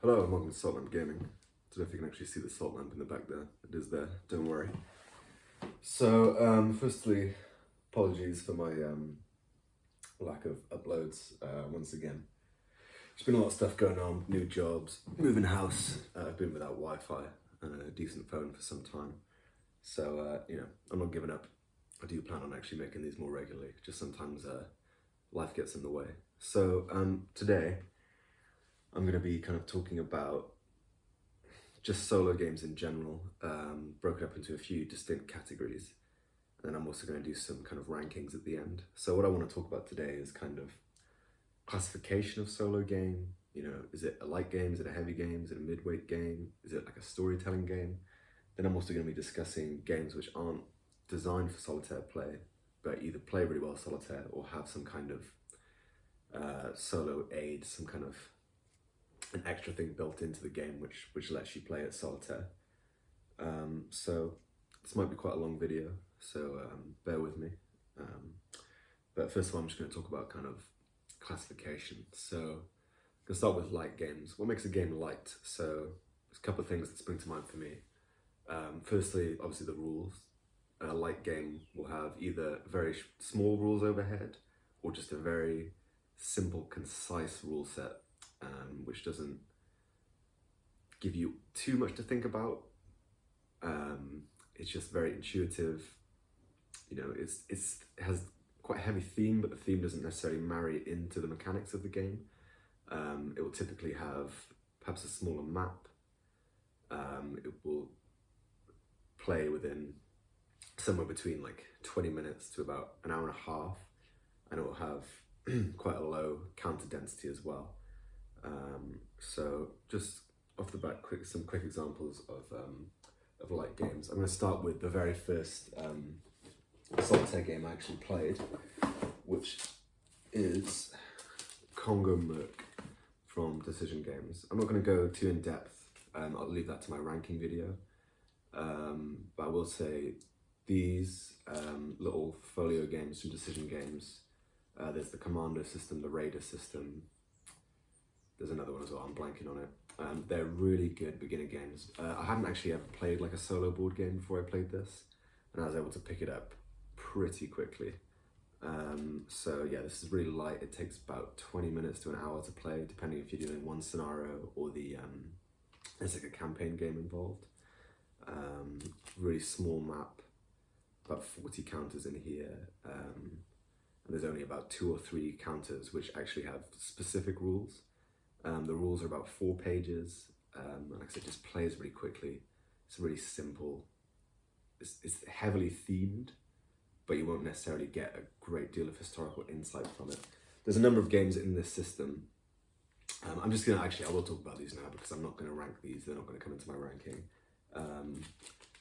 Hello and welcome to Salt Lamp Gaming. I don't know if you can actually see the salt lamp in the back there. It is there, don't worry. So, firstly, apologies for my lack of uploads once again. There's been a lot of stuff going on, new jobs, moving house. I've been without Wi-Fi and a decent phone for some time. So, I'm not giving up. I do plan on actually making these more regularly, just sometimes life gets in the way. So, today, I'm going to be kind of talking about just solo games in general, broken up into a few distinct categories. And then I'm also going to do some kind of rankings at the end. So what I want to talk about today is kind of classification of solo game. You know, is it a light game? Is it a heavy game? Is it a mid-weight game? Is it like a storytelling game? Then I'm also going to be discussing games which aren't designed for solitaire play, but either play really well solitaire or have some kind of solo aid, some kind of an extra thing built into the game which lets you play it solitaire. So this might be quite a long video, so bear with me. But first of all, I'm just going to talk about kind of classification. So I'm going to start with light games. What makes a game light? So there's a couple of things that spring to mind for me. Firstly, obviously the rules. A light game will have either very small rules overhead or just a very simple, concise rule set, which doesn't give you too much to think about. It's just very intuitive. You know, it has quite a heavy theme, but the theme doesn't necessarily marry into the mechanics of the game. It will typically have perhaps a smaller map. It will play within somewhere between like 20 minutes to about an hour and a half, and it will have quite a low counter density as well. So just off the bat, some quick examples of light games. I'm going to start with the very first solitaire game I actually played, which is Congo Merc from Decision Games. I'm not going to go too in depth. I'll leave that to my ranking video. But I will say these little folio games from Decision Games. There's the Commando system, the Raider system. There's another one as well, I'm blanking on it. They're really good beginner games. I hadn't actually ever played like a solo board game before I played this, and I was able to pick it up pretty quickly. So yeah, this is really light. It takes about 20 minutes to an hour to play, depending if you're doing one scenario or there's like a campaign game involved. Really small map, about 40 counters in here. And there's only about 2 or 3 counters which actually have specific rules. The rules are about 4 pages, and like I said, just plays really quickly. It's really simple. It's heavily themed, but you won't necessarily get a great deal of historical insight from it. There's a number of games in this system. I will talk about these now because I'm not going to rank these. They're not going to come into my ranking.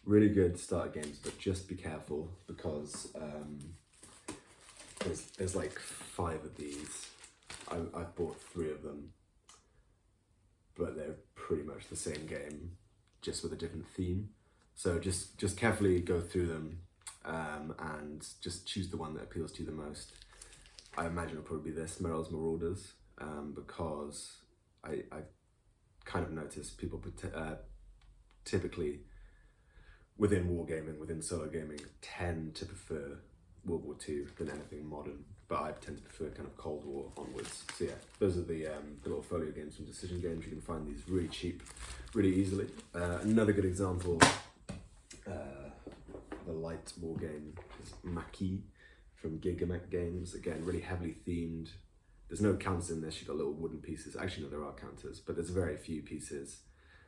Really good starter games, but just be careful because there's like 5 of these. I've bought 3 of them, but they're pretty much the same game, just with a different theme. So just carefully go through them and just choose the one that appeals to you the most. I imagine it'll probably be this, Meryl's Marauders, because I kind of noticed people typically within wargaming, within solo gaming, tend to prefer World War II than anything modern, but I tend to prefer kind of Cold War onwards. So yeah, those are the little folio games from Decision Games. You can find these really cheap, really easily. Another good example of a light war game is Maki from Gigamech Games. Again, really heavily themed. There's no counters in this. You've got little wooden pieces. Actually, no, there are counters, but there's very few pieces.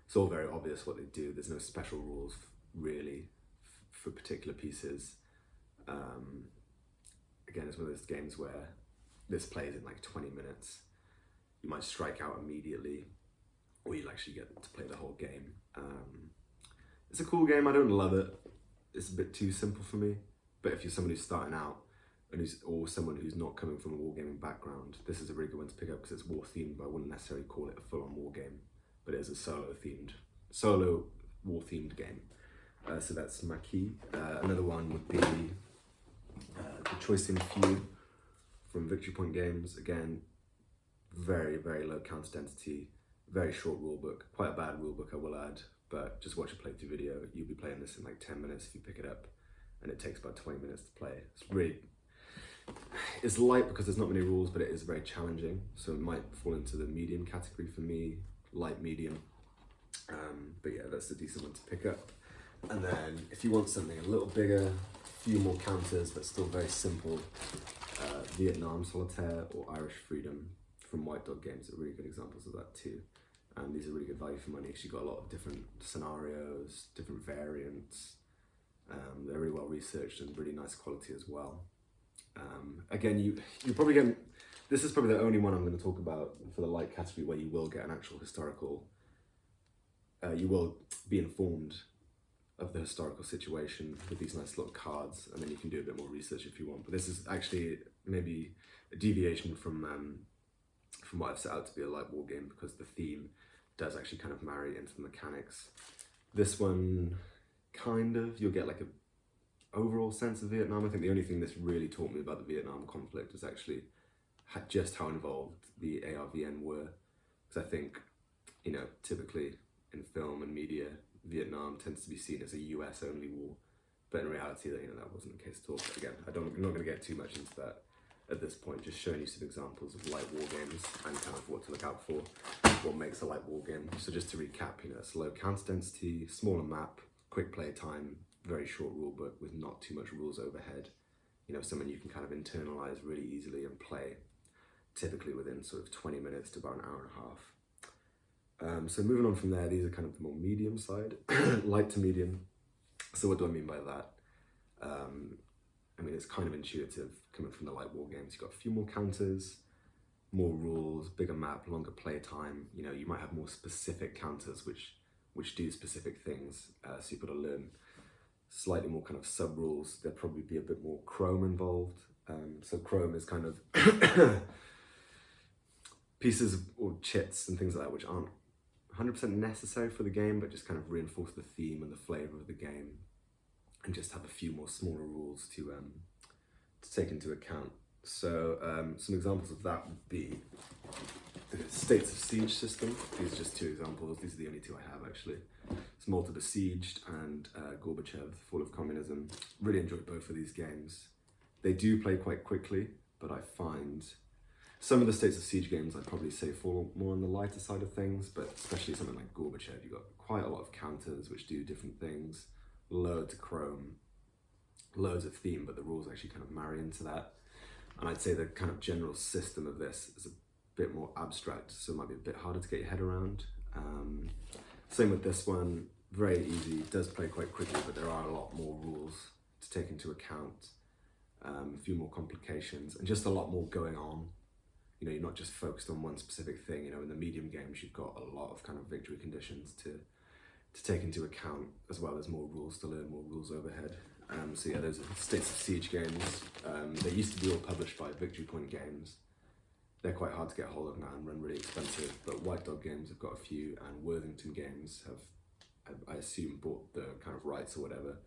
It's all very obvious what they do. There's no special rules really for particular pieces. Again, it's one of those games where this plays in like 20 minutes. You might strike out immediately, or you'll actually get to play the whole game. It's a cool game. I don't love it. It's a bit too simple for me. But if you're somebody who's starting out or someone who's not coming from a wargaming background, this is a really good one to pick up because it's war themed, but I wouldn't necessarily call it a full-on war game. But it is a solo war themed game. So that's Maki. Another one would be The Choice in Few from Victory Point Games. Again, very, very low counter density, Very short rule book, quite a bad rule book I will add, but just watch a playthrough video. You'll be playing this in like 10 minutes if you pick it up, and it takes about 20 minutes to play. It's light because there's not many rules, but it is very challenging, so it might fall into the medium category for me, light medium. But yeah, that's a decent one to pick up. And then if you want something a little bigger, a few more counters, but still very simple, Vietnam Solitaire or Irish Freedom from White Dog Games are really good examples of that too. And these are really good value for money because you've got a lot of different scenarios, different variants. They're really well researched and really nice quality as well. Again, you probably get, this is probably the only one I'm going to talk about for the light category where you will get an actual historical, you will be informed of the historical situation with these nice little cards, and then you can do a bit more research if you want. But this is actually maybe a deviation from what I've set out to be a light war game, because the theme does actually kind of marry into the mechanics. This one, kind of, you'll get like a overall sense of Vietnam. I think the only thing that's really taught me about the Vietnam conflict was actually just how involved the ARVN were. Because I think, you know, typically in film and media, Vietnam tends to be seen as a US only war, but in reality, you know, that wasn't the case at all. But again, I'm not going to get too much into that at this point, just showing you some examples of light war games and kind of what to look out for, what makes a light war game. So just to recap, you know, it's low counter density, smaller map, quick play time, very short rule book with not too much rules overhead. You know, something you can kind of internalize really easily and play typically within sort of 20 minutes to about an hour and a half. So moving on from there, these are kind of the more medium side, light to medium. So what do I mean by that? I mean, it's kind of intuitive coming from the light war games. You've got a few more counters, more rules, bigger map, longer play time. You know, you might have more specific counters which do specific things. So you've got to learn slightly more kind of sub rules. There'll probably be a bit more Chrome involved. So Chrome is kind of pieces or chits and things like that which aren't 100% necessary for the game, but just kind of reinforce the theme and the flavor of the game, and just have a few more smaller rules to take into account. So some examples of that would be the States of Siege system. These are just two examples. These are the only two I have actually. It's Malta Besieged and Gorbachev, Fall of Communism. Really enjoyed both of these games. They do play quite quickly, but I find some of the States of Siege games I'd probably say fall more on the lighter side of things, but especially something like Gorbachev, you've got quite a lot of counters which do different things, loads of Chrome, loads of theme, but the rules actually kind of marry into that. And I'd say the kind of general system of this is a bit more abstract, so it might be a bit harder to get your head around. Same with this one, very easy, does play quite quickly, but there are a lot more rules to take into account, a few more complications, and just a lot more going on. You know, you're not just focused on one specific thing. You know, in the medium games, you've got a lot of kind of victory conditions to take into account, as well as more rules to learn, more rules overhead. So yeah, those are States of Siege games. They used to be all published by Victory Point Games. They're quite hard to get hold of now and run really expensive, but White Dog Games have got a few, and Worthington Games have, I assume, bought the kind of rights or whatever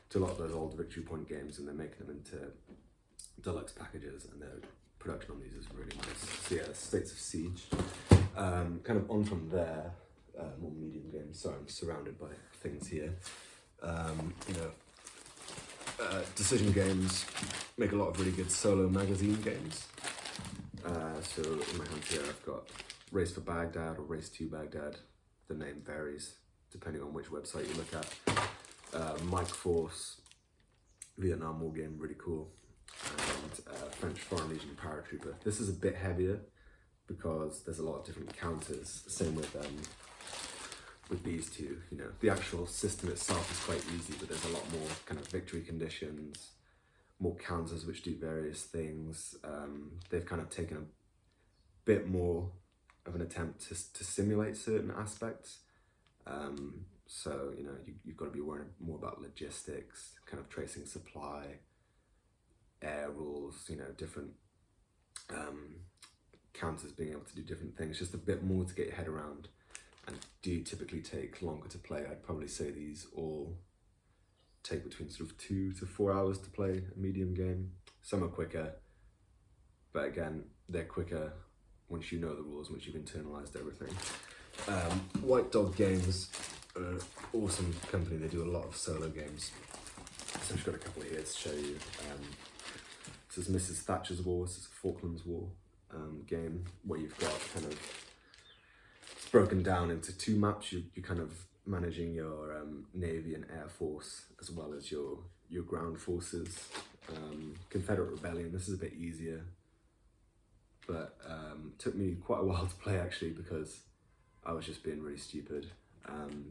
to a lot of those old Victory Point games, and they're making them into deluxe packages, and their production on these is really nice. So yeah, States of Siege. Kind of on from there, more medium games. Sorry, I'm surrounded by things here. You know, decision games make a lot of really good solo magazine games. So in my hand here I've got Race for Baghdad or Race to Baghdad. The name varies depending on which website you look at. Mike Force, Vietnam War game, really cool. And French Foreign Legion Paratrooper. This is a bit heavier because there's a lot of different counters. Same with these two. You know, the actual system itself is quite easy, but there's a lot more kind of victory conditions, more counters which do various things. They've kind of taken a bit more of an attempt to simulate certain aspects. So, you know, you've got to be worrying more about logistics, kind of tracing supply, air rules, you know, different counters being able to do different things, just a bit more to get your head around, and do typically take longer to play. I'd probably say these all take between sort of 2 to 4 hours to play a medium game. Some are quicker, but again, they're quicker once you know the rules, once you've internalized everything. White Dog Games are an awesome company. They do a lot of solo games. So I've got a couple here to show you. This is Mrs. Thatcher's War. This is a Falklands War game where you've got kind of, it's broken down into 2 maps. You're kind of managing your Navy and Air Force as well as your ground forces. Confederate Rebellion, this is a bit easier, but took me quite a while to play actually because I was just being really stupid.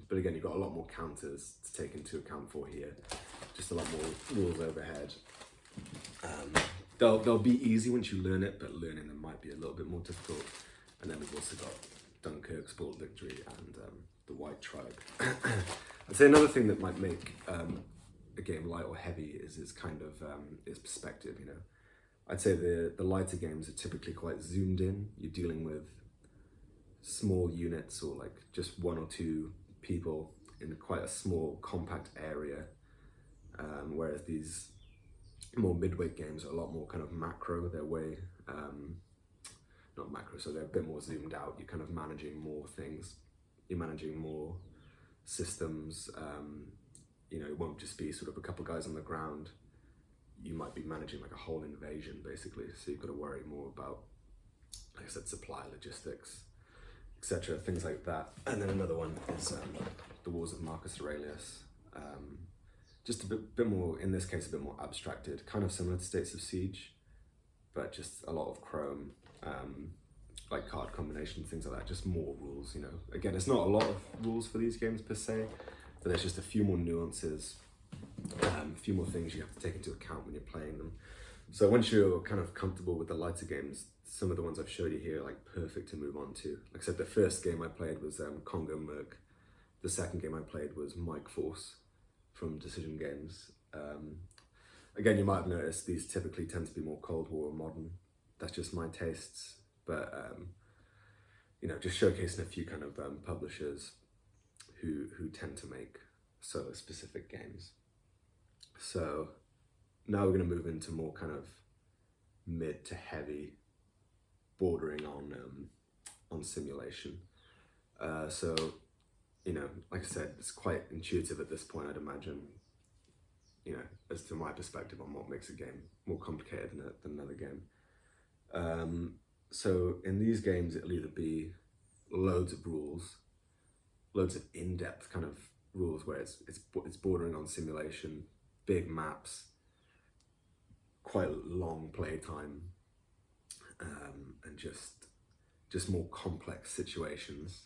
But again, you've got a lot more counters to take into account for here, just a lot more rules overhead. They'll be easy once you learn it, but learning them might be a little bit more difficult. And then we've also got Dunkirk, Sport Victory, and the White Tribe. I'd say another thing that might make a game light or heavy is its kind of its perspective. You know, I'd say the lighter games are typically quite zoomed in. You're dealing with small units or like just 1 or 2 people in quite a small compact area, whereas these more midweight games are a lot more kind of macro. They're way not macro, so they're a bit more zoomed out. You're kind of managing more things, you're managing more systems. You know, it won't just be sort of a couple guys on the ground. You might be managing like a whole invasion basically, so you've got to worry more about, like I said, supply, logistics, etc., things like that. And then another one is the Wars of Marcus Aurelius. Just a bit more, in this case, a bit more abstracted, kind of similar to States of Siege, but just a lot of chrome, like card combinations, things like that, just more rules, you know. Again, it's not a lot of rules for these games per se, but there's just a few more nuances, a few more things you have to take into account when you're playing them. So once you're kind of comfortable with the lighter games, some of the ones I've showed you here are like perfect to move on to. Like I said, the first game I played was Congo Merc. The second game I played was Mike Force from Decision Games. Again, you might have noticed these typically tend to be more Cold War or modern. That's just my tastes, but you know, just showcasing a few kind of publishers who tend to make solo specific games. So now we're going to move into more kind of mid to heavy, bordering on simulation. So, you know, like I said, it's quite intuitive at this point, I'd imagine, you know, as to my perspective on what makes a game more complicated than another game. So in these games, it'll either be loads of rules, loads of in-depth kind of rules where it's bordering on simulation, big maps, quite long playtime, and just more complex situations,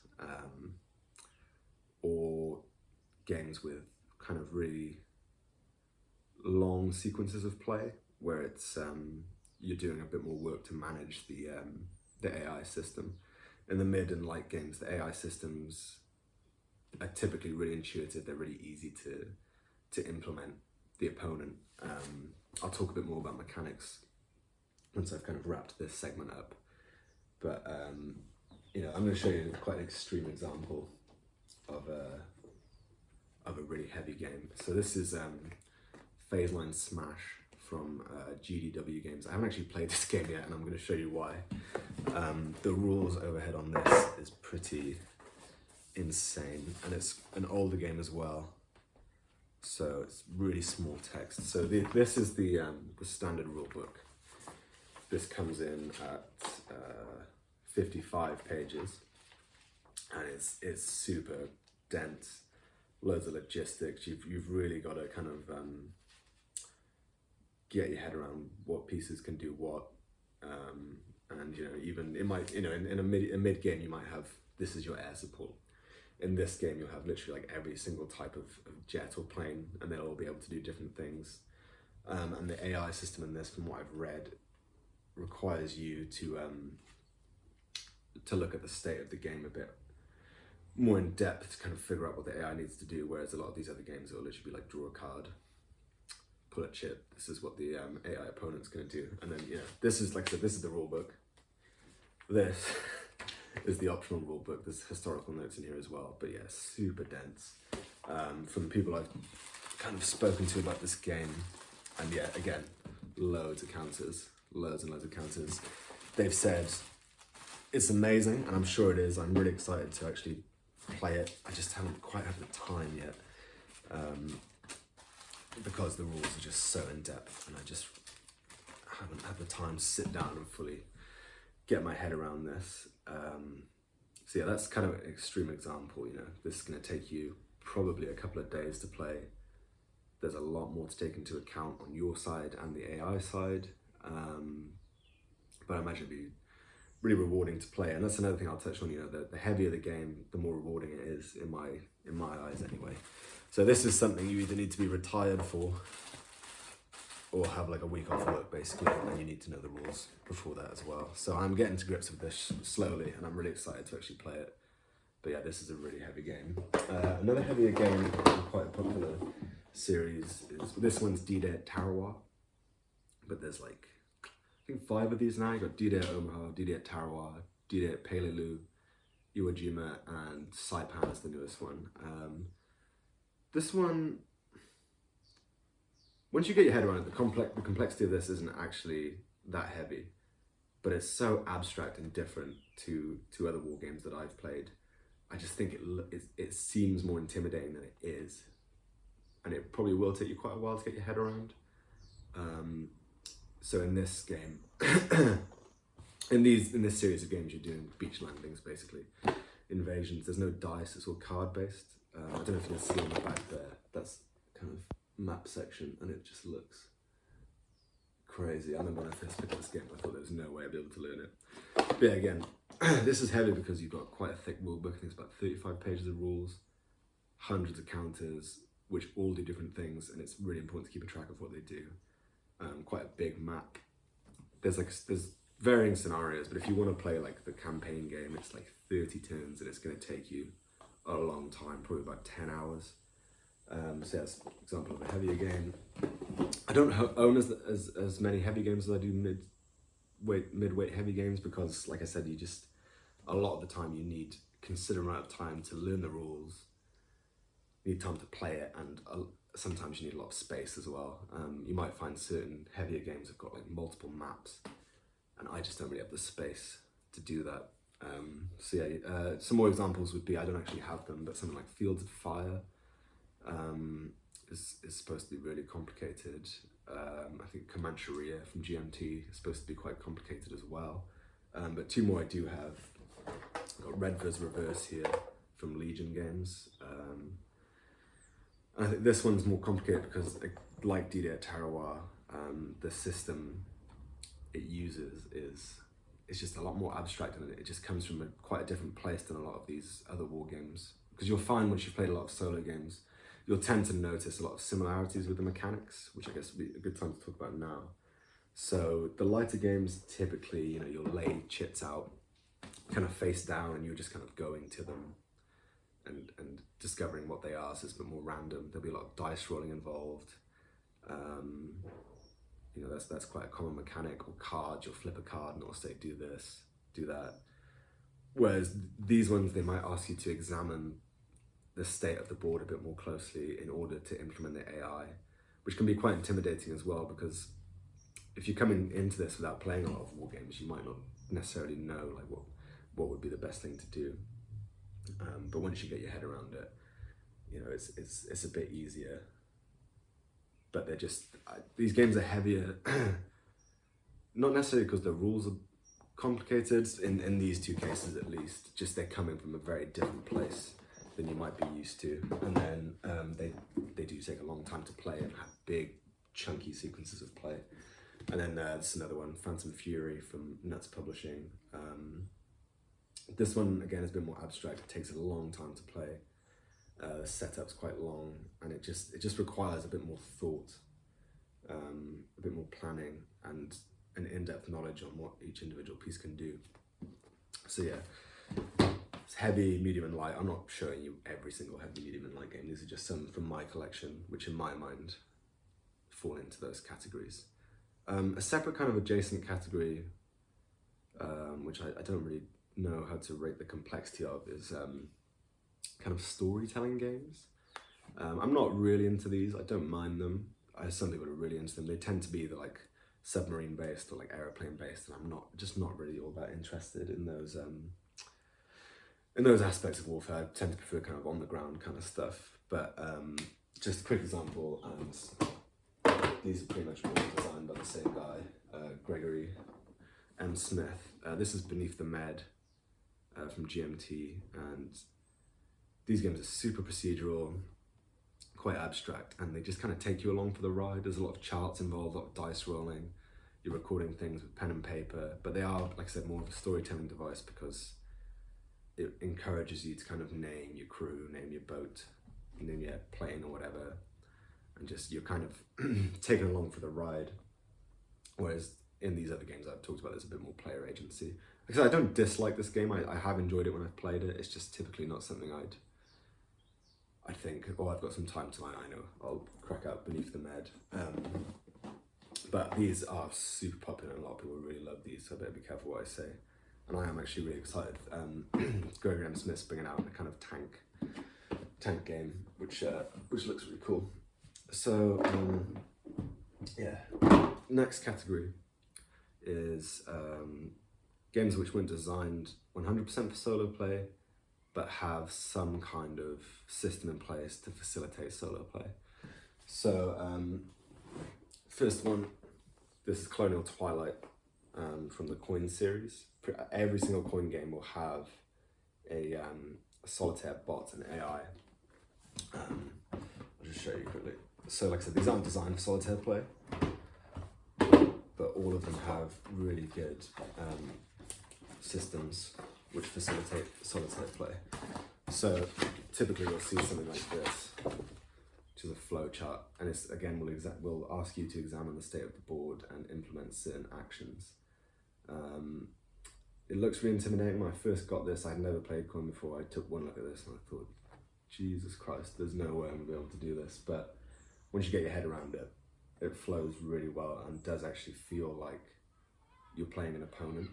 or games with kind of really long sequences of play where it's you're doing a bit more work to manage the AI system. In the mid and light games, the AI systems are typically really intuitive. They're really easy to implement the opponent. I'll talk a bit more about mechanics once I've kind of wrapped this segment up. But you know, I'm going to show you quite an extreme example of a really heavy game. So this is Phase Line Smash from GDW Games. I haven't actually played this game yet, and I'm going to show you why. The rules overhead on this is pretty insane, and it's an older game as well, so it's really small text. So this is the standard rule book. This comes in at 55 pages, and it's super dense, loads of logistics. You've really got to kind of get your head around what pieces can do what, and you know, even it might, you know, in a mid game you might have, this is your air support. In this game you'll have literally like every single type of jet or plane, and they'll all be able to do different things. And the AI system in this, from what I've read, requires you to look at the state of the game a bit more in depth to kind of figure out what the AI needs to do, whereas a lot of these other games will literally be like, draw a card, pull a chip, this is what the AI opponent's going to do. And then, you know, this is, like I said, this is the rule book. This is the optional rule book. There's historical notes in here as well, but yeah, super dense. From the people I've kind of spoken to about this game, and yeah, again, loads of counters, loads and loads of counters. They've said it's amazing, and I'm sure it is. I'm really excited to actually play it. I just haven't quite had the time yet, because the rules are just so in depth, and I just haven't had the time to sit down and fully get my head around this. So yeah, that's kind of an extreme example. You know, this is going to take you probably a couple of days to play. There's a lot more to take into account on your side and the AI side, but I imagine it'd be really rewarding to play. And that's another thing I'll touch on. You know, the heavier the game, the more rewarding it is in my eyes anyway. So this is something you either need to be retired for, or have like a week off work basically, and you need to know the rules before that as well. So I'm getting to grips with this slowly, and I'm really excited to actually play it. But yeah, this is a really heavy game. Another heavier game, quite a popular series, is this one's DDay Tarawa. But there's like, I think 5 of these now. You got DDay Omaha, DDay Tarawa, DDay Peleliu, Iwo Jima, and Saipan is the newest one. This one, once you get your head around it, the complexity of this isn't actually that heavy, but it's so abstract and different to other war games that I've played. I just think it seems more intimidating than it is, and it probably will take you quite a while to get your head around. So in this game, in this series of games, you're doing beach landings basically, invasions. There's no dice; it's all card based. I don't know if you can see on the back there. That's kind of map section, and it just looks crazy. I remember when I first picked up this game, I thought there was no way I'd be able to learn it. But yeah, again, this is heavy because you've got quite a thick rule book. I think it's about 35 pages of rules, hundreds of counters, which all do different things, and it's really important to keep a track of what they do. Quite a big map. There's varying scenarios, but if you want to play like the campaign game, it's like 30 turns, and it's going to take you a long time, probably about 10 hours. So that's an example of a heavier game. I don't own as many heavy games as I do midweight heavy games, because like I said, a lot of the time you need considerable amount of time to learn the rules, you need time to play it, and sometimes you need a lot of space as well. You might find certain heavier games have got like multiple maps, and I just don't really have the space to do that. So yeah, some more examples would be, I don't actually have them, but something like Fields of Fire is supposed to be really complicated. I think Comancheria from GMT is supposed to be quite complicated as well. But 2 more I do have. I've got Redfish Reverse here from Legion Games. I think this one's more complicated because, like DDay Tarawa, the system it uses it's just a lot more abstract, and it just comes from quite a different place than a lot of these other war games. Because you'll find once you've played a lot of solo games, you'll tend to notice a lot of similarities with the mechanics, which I guess would be a good time to talk about now. So the lighter games, typically, you know, you'll lay chits out kind of face down, and you're just kind of going to them and discovering what they are, so it's a bit more random. There'll be a lot of dice rolling involved. You know, that's quite a common mechanic. Or cards, you'll flip a card and it'll say do this, do that. Whereas these ones, they might ask you to examine the state of the board a bit more closely in order to implement the AI, which can be quite intimidating as well, because if you're coming into this without playing a lot of war games, you might not necessarily know like what would be the best thing to do. But once you get your head around it, you know, it's a bit easier. But they're just, these games are heavier, not necessarily because the rules are complicated, in these 2 cases at least, just they're coming from a very different place than you might be used to. And then they do take a long time to play and have big, chunky sequences of play. And then there's another one, Phantom Fury from Nuts Publishing. This one, again, has been more abstract. It takes a long time to play. The setup's quite long, and it just requires a bit more thought, a bit more planning, and an in-depth knowledge on what each individual piece can do. So yeah, it's heavy, medium, and light. I'm not showing you every single heavy, medium, and light game. These are just some from my collection, which in my mind fall into those categories. A separate kind of adjacent category, which I don't really know how to rate the complexity of, is kind of storytelling games. I'm not really into these. I don't mind them. Some people are really into them. They tend to be the submarine based or like aeroplane based, and I'm not really all that interested in those aspects of warfare. I tend to prefer kind of on the ground kind of stuff. But just a quick example, and these are pretty much all designed by the same guy, Gregory M. Smith. This is Beneath the Med from GMT, and these games are super procedural, quite abstract, and they just kind of take you along for the ride. There's a lot of charts involved, a lot of dice rolling. You're recording things with pen and paper, but they are, like I said, more of a storytelling device because it encourages you to kind of name your crew, name your boat, name your plane or whatever, and just you're kind of taken along for the ride. Whereas in these other games I've talked about, there's a bit more player agency. Like I said, I don't dislike this game. I have enjoyed it when I've played it. It's just typically not something I'd think, oh, I've got some time tonight, I know I'll crack out Beneath the Med. But these are super popular and a lot of people really love these, so I better be careful what I say. And I am actually really excited. Gregory M. Smith's bringing out a kind of tank game, which looks really cool. So yeah, next category is games which weren't designed 100% for solo play, but have some kind of system in place to facilitate solo play. So first one, this is Colonial Twilight from the Coin series. Every single Coin game will have a Solitaire bot, an AI. I'll just show you quickly. So like I said, these aren't designed for Solitaire play, but all of them have really good systems which facilitate Solitaire play. So typically you'll see something like this, which is a flow chart, and it's again will ask you to examine the state of the board and implement certain actions. It looks really intimidating. When I first got this, I'd never played Coin before. I took one look at this and I thought, Jesus Christ, there's no way I'm gonna be able to do this. But once you get your head around it, it flows really well and does actually feel like you're playing an opponent.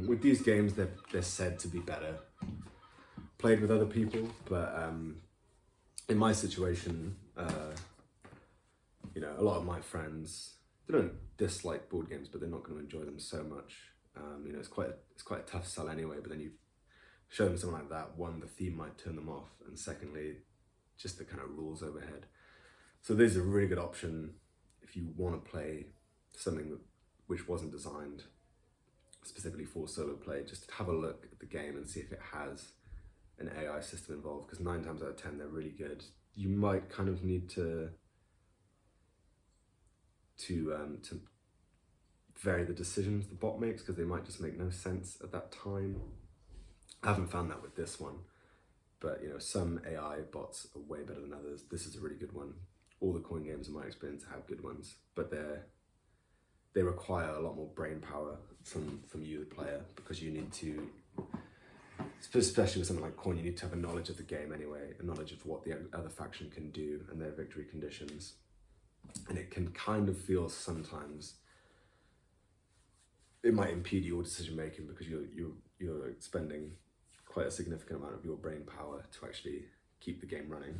With these games, they're said to be better played with other people, but in my situation, you know, a lot of my friends, they don't dislike board games, but they're not going to enjoy them so much. You know, it's quite a tough sell anyway. But then you show them something like that. One, the theme might turn them off, and secondly, just the kind of rules overhead. So this is a really good option if you want to play something which wasn't designed specifically for solo play. Just have a look at the game and see if it has an AI system involved, because 9 times out of 10 they're really good. You might kind of need to vary the decisions the bot makes, because they might just make no sense at that time. I haven't found that with this one, but you know, some AI bots are way better than others. This is a really good one. All the Coin games in my experience have good ones, but they require a lot more brain power from you, the player, because you need to, especially with something like Coin, you need to have a knowledge of the game anyway, a knowledge of what the other faction can do and their victory conditions. And it can kind of feel sometimes, it might impede your decision making because you're expending quite a significant amount of your brain power to actually keep the game running.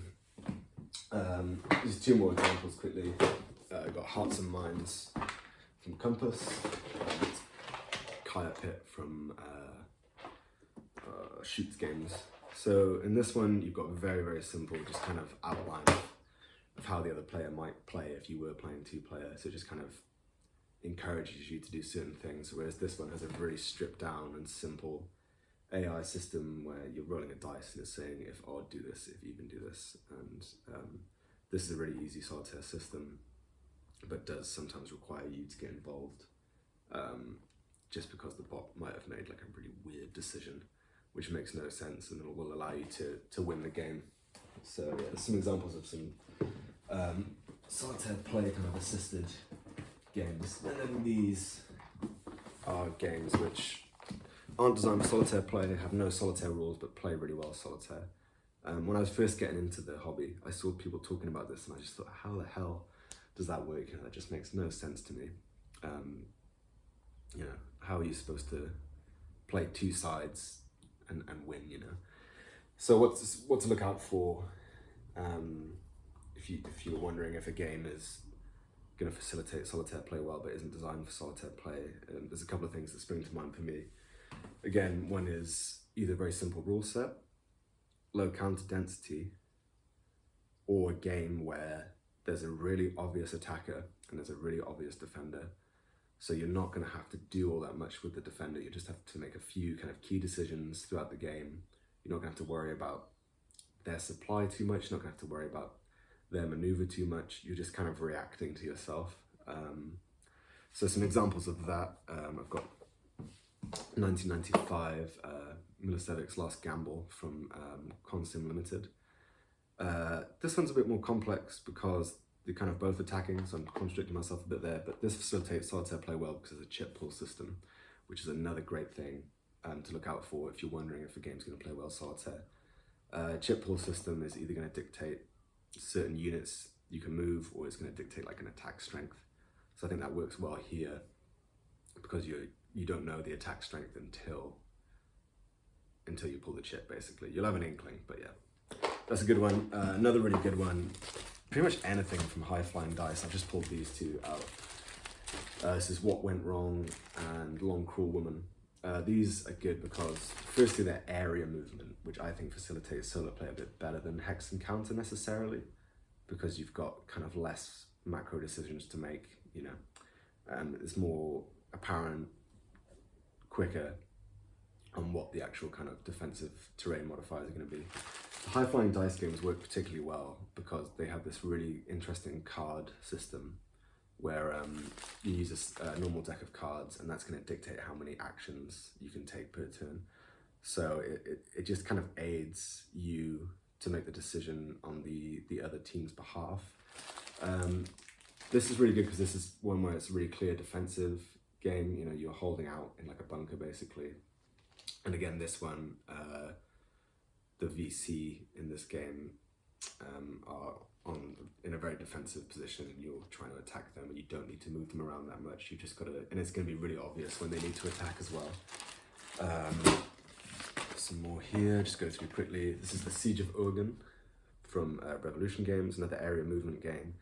Just 2 more examples quickly. Got Hearts and Minds from Compass, and Kaya Pit from Shoots Games. So in this one, you've got a very, very simple, just kind of outline of how the other player might play if you were playing 2-player. So it just kind of encourages you to do certain things, whereas this one has a very stripped down and simple AI system where you're rolling a dice and it's saying, if odd, do this, if even, do this. And this is a really easy Solitaire system, but does sometimes require you to get involved, just because the bot might have made like a really weird decision which makes no sense, and it will allow you to win the game. So yeah, there's some examples of some Solitaire play kind of assisted games, and then these are games which aren't designed for Solitaire play, have no Solitaire rules, but play really well Solitaire. When I was first getting into the hobby, I saw people talking about this and I just thought, how the hell does that work? You know, that just makes no sense to me. You know, how are you supposed to play 2 sides and win, you know? So what to look out for if you're wondering if a game is going to facilitate solitaire play well, but isn't designed for solitaire play. And there's a couple of things that spring to mind for me. Again, one is either a very simple rule set, low counter density, or a game where there's a really obvious attacker and there's a really obvious defender. So you're not going to have to do all that much with the defender. You just have to make a few kind of key decisions throughout the game. You're not going to have to worry about their supply too much. You're not going to have to worry about their maneuver too much. You're just kind of reacting to yourself. So some examples of that, I've got 1995 Milosevic's Last Gamble from Consim Limited. This one's a bit more complex because they're kind of both attacking, so I'm contradicting myself a bit there, but this facilitates solitaire play well because it's a chip pull system, which is another great thing to look out for if you're wondering if a game's going to play well solitaire. Chip pull system is either going to dictate certain units you can move, or it's going to dictate like an attack strength. So I think that works well here because you don't know the attack strength until you pull the chip, basically. You'll have an inkling, but yeah. That's a good one. Another really good one, pretty much anything from High Flying Dice. I've just pulled these two out. This is What Went Wrong and Long Cruel Woman. These are good because firstly their area movement, which I think facilitates solo play a bit better than Hex and Counter necessarily, because you've got kind of less macro decisions to make, you know, and it's more apparent, quicker on what the actual kind of defensive terrain modifiers are going to be. The High Flying Dice games work particularly well because they have this really interesting card system where you use a normal deck of cards, and that's going to dictate how many actions you can take per turn. So it just kind of aids you to make the decision on the other team's behalf. This is really good because this is one where it's a really clear defensive game. You know, you're holding out in like a bunker basically. And again, this one, the VC in this game are in a very defensive position, and you're trying to attack them, and you don't need to move them around that much. You just got to, and it's going to be really obvious when they need to attack as well. Some more here, just go through quickly. This is the Siege of Urgen from Revolution Games, another area movement game.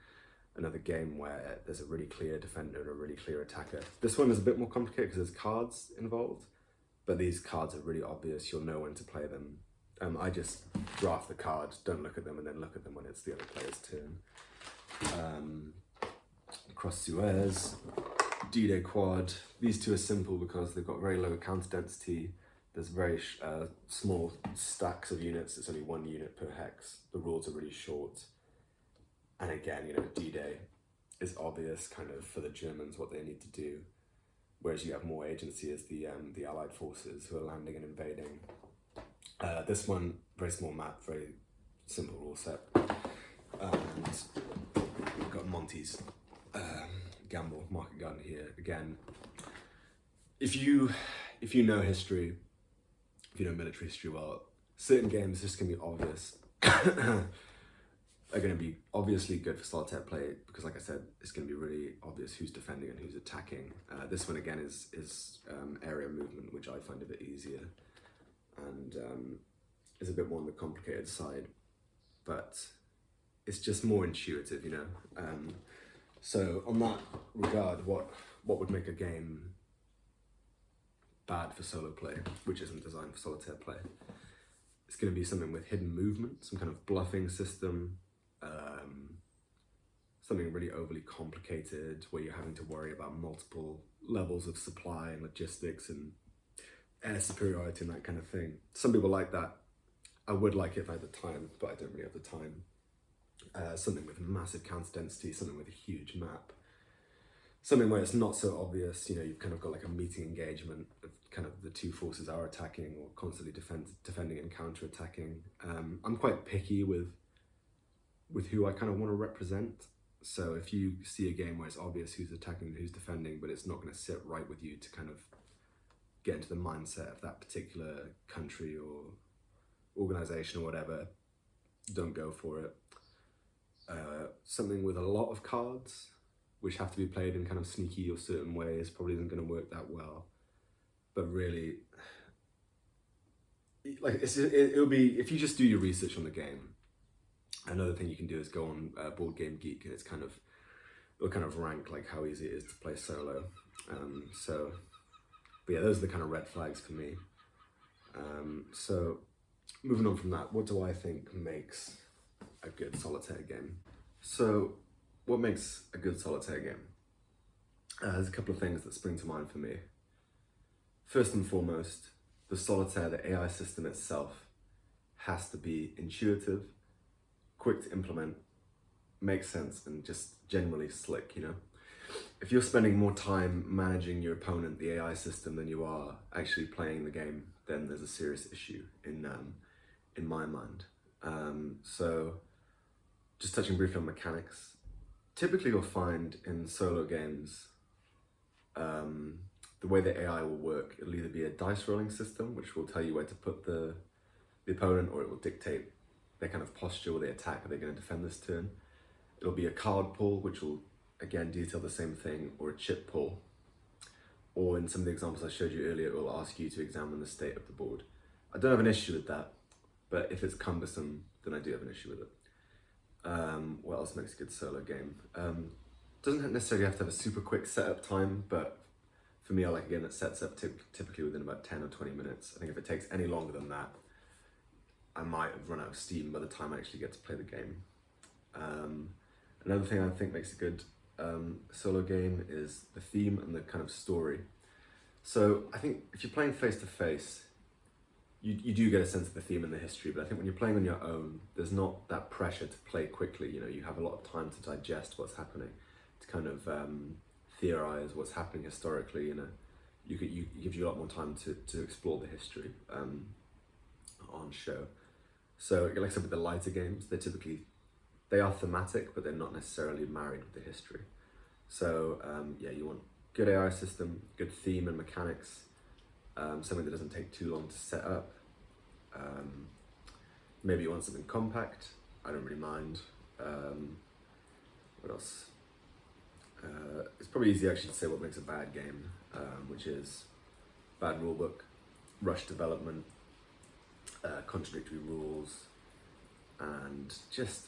Another game where there's a really clear defender and a really clear attacker. This one is a bit more complicated because there's cards involved, but these cards are really obvious. You'll know when to play them. I just draft the card, don't look at them, and then look at them when it's the other player's turn. Across Suez, DDay Quad. These two are simple because they've got very low counter density. There's very small stacks of units. It's only one unit per hex. The rules are really short. And again, you know, DDay is obvious kind of for the Germans what they need to do, whereas you have more agency as the Allied forces who are landing and invading. This one, very small map, very simple rule set. And we've got Monty's Gamble Market Garden here. Again, if you know history, if you know military history well, certain games just can be obvious. Are going to be obviously good for solitaire play because, like I said, it's going to be really obvious who's defending and who's attacking. This one again is area movement, which I find a bit easier, and is a bit more on the complicated side, but it's just more intuitive, you know. So on that regard, what would make a game bad for solo play, which isn't designed for solitaire play? It's going to be something with hidden movement, some kind of bluffing system. Something really overly complicated where you're having to worry about multiple levels of supply and logistics and air superiority and that kind of thing. Some people like that. I would like it if I had the time, but I don't really have the time. Something with massive counter density, something with a huge map. Something where it's not so obvious, you know, you've kind of got like a meeting engagement of kind of the two forces are attacking or constantly defending and counter-attacking. I'm quite picky with who I kind of want to represent. So if you see a game where it's obvious who's attacking and who's defending, but it's not going to sit right with you to kind of get into the mindset of that particular country or organization or whatever, don't go for it. Something with a lot of cards, which have to be played in kind of sneaky or certain ways, probably isn't going to work that well. But really, like it'll be, if you just do your research on the game. Another thing you can do is go on Board Game Geek, and it's kind of it'll kind of rank like how easy it is to play solo. But yeah, those are the kind of red flags for me. So moving on from that, what do I think makes a good solitaire game? So what makes a good solitaire game? There's a couple of things that spring to mind for me. First and foremost, the solitaire, the AI system itself, has to be intuitive, quick to implement, make sense, and just generally slick, you know? If you're spending more time managing your opponent, the AI system, than you are actually playing the game, then there's a serious issue in my mind. So just touching briefly on mechanics, typically you'll find in solo games, the way the AI will work, it'll either be a dice rolling system, which will tell you where to put the opponent, or it will dictate their kind of posture, or they attack, or they're going to defend this turn. It'll be a card pull, which will again detail the same thing, or a chip pull. Or in some of the examples I showed you earlier, it will ask you to examine the state of the board. I don't have an issue with that, but if it's cumbersome, then I do have an issue with it. What else makes a good solo game? Doesn't necessarily have to have a super quick setup time, but for me, I like a game that sets up typically within about 10 or 20 minutes. I think if it takes any longer than that, I might have run out of steam by the time I actually get to play the game. Another thing I think makes a good solo game is the theme and the kind of story. So I think if you're playing face to face, you do get a sense of the theme and the history, but I think when you're playing on your own, there's not that pressure to play quickly. You know, you have a lot of time to digest what's happening, to kind of theorize what's happening historically. You know, it gives you a lot more time to explore the history on show. So like I said, with the lighter games, they are thematic, but they're not necessarily married with the history. So yeah, you want good AI system, good theme and mechanics, something that doesn't take too long to set up. Maybe you want something compact. I don't really mind. What else? It's probably easy actually to say what makes a bad game, which is bad rulebook, rushed development, contradictory rules, and just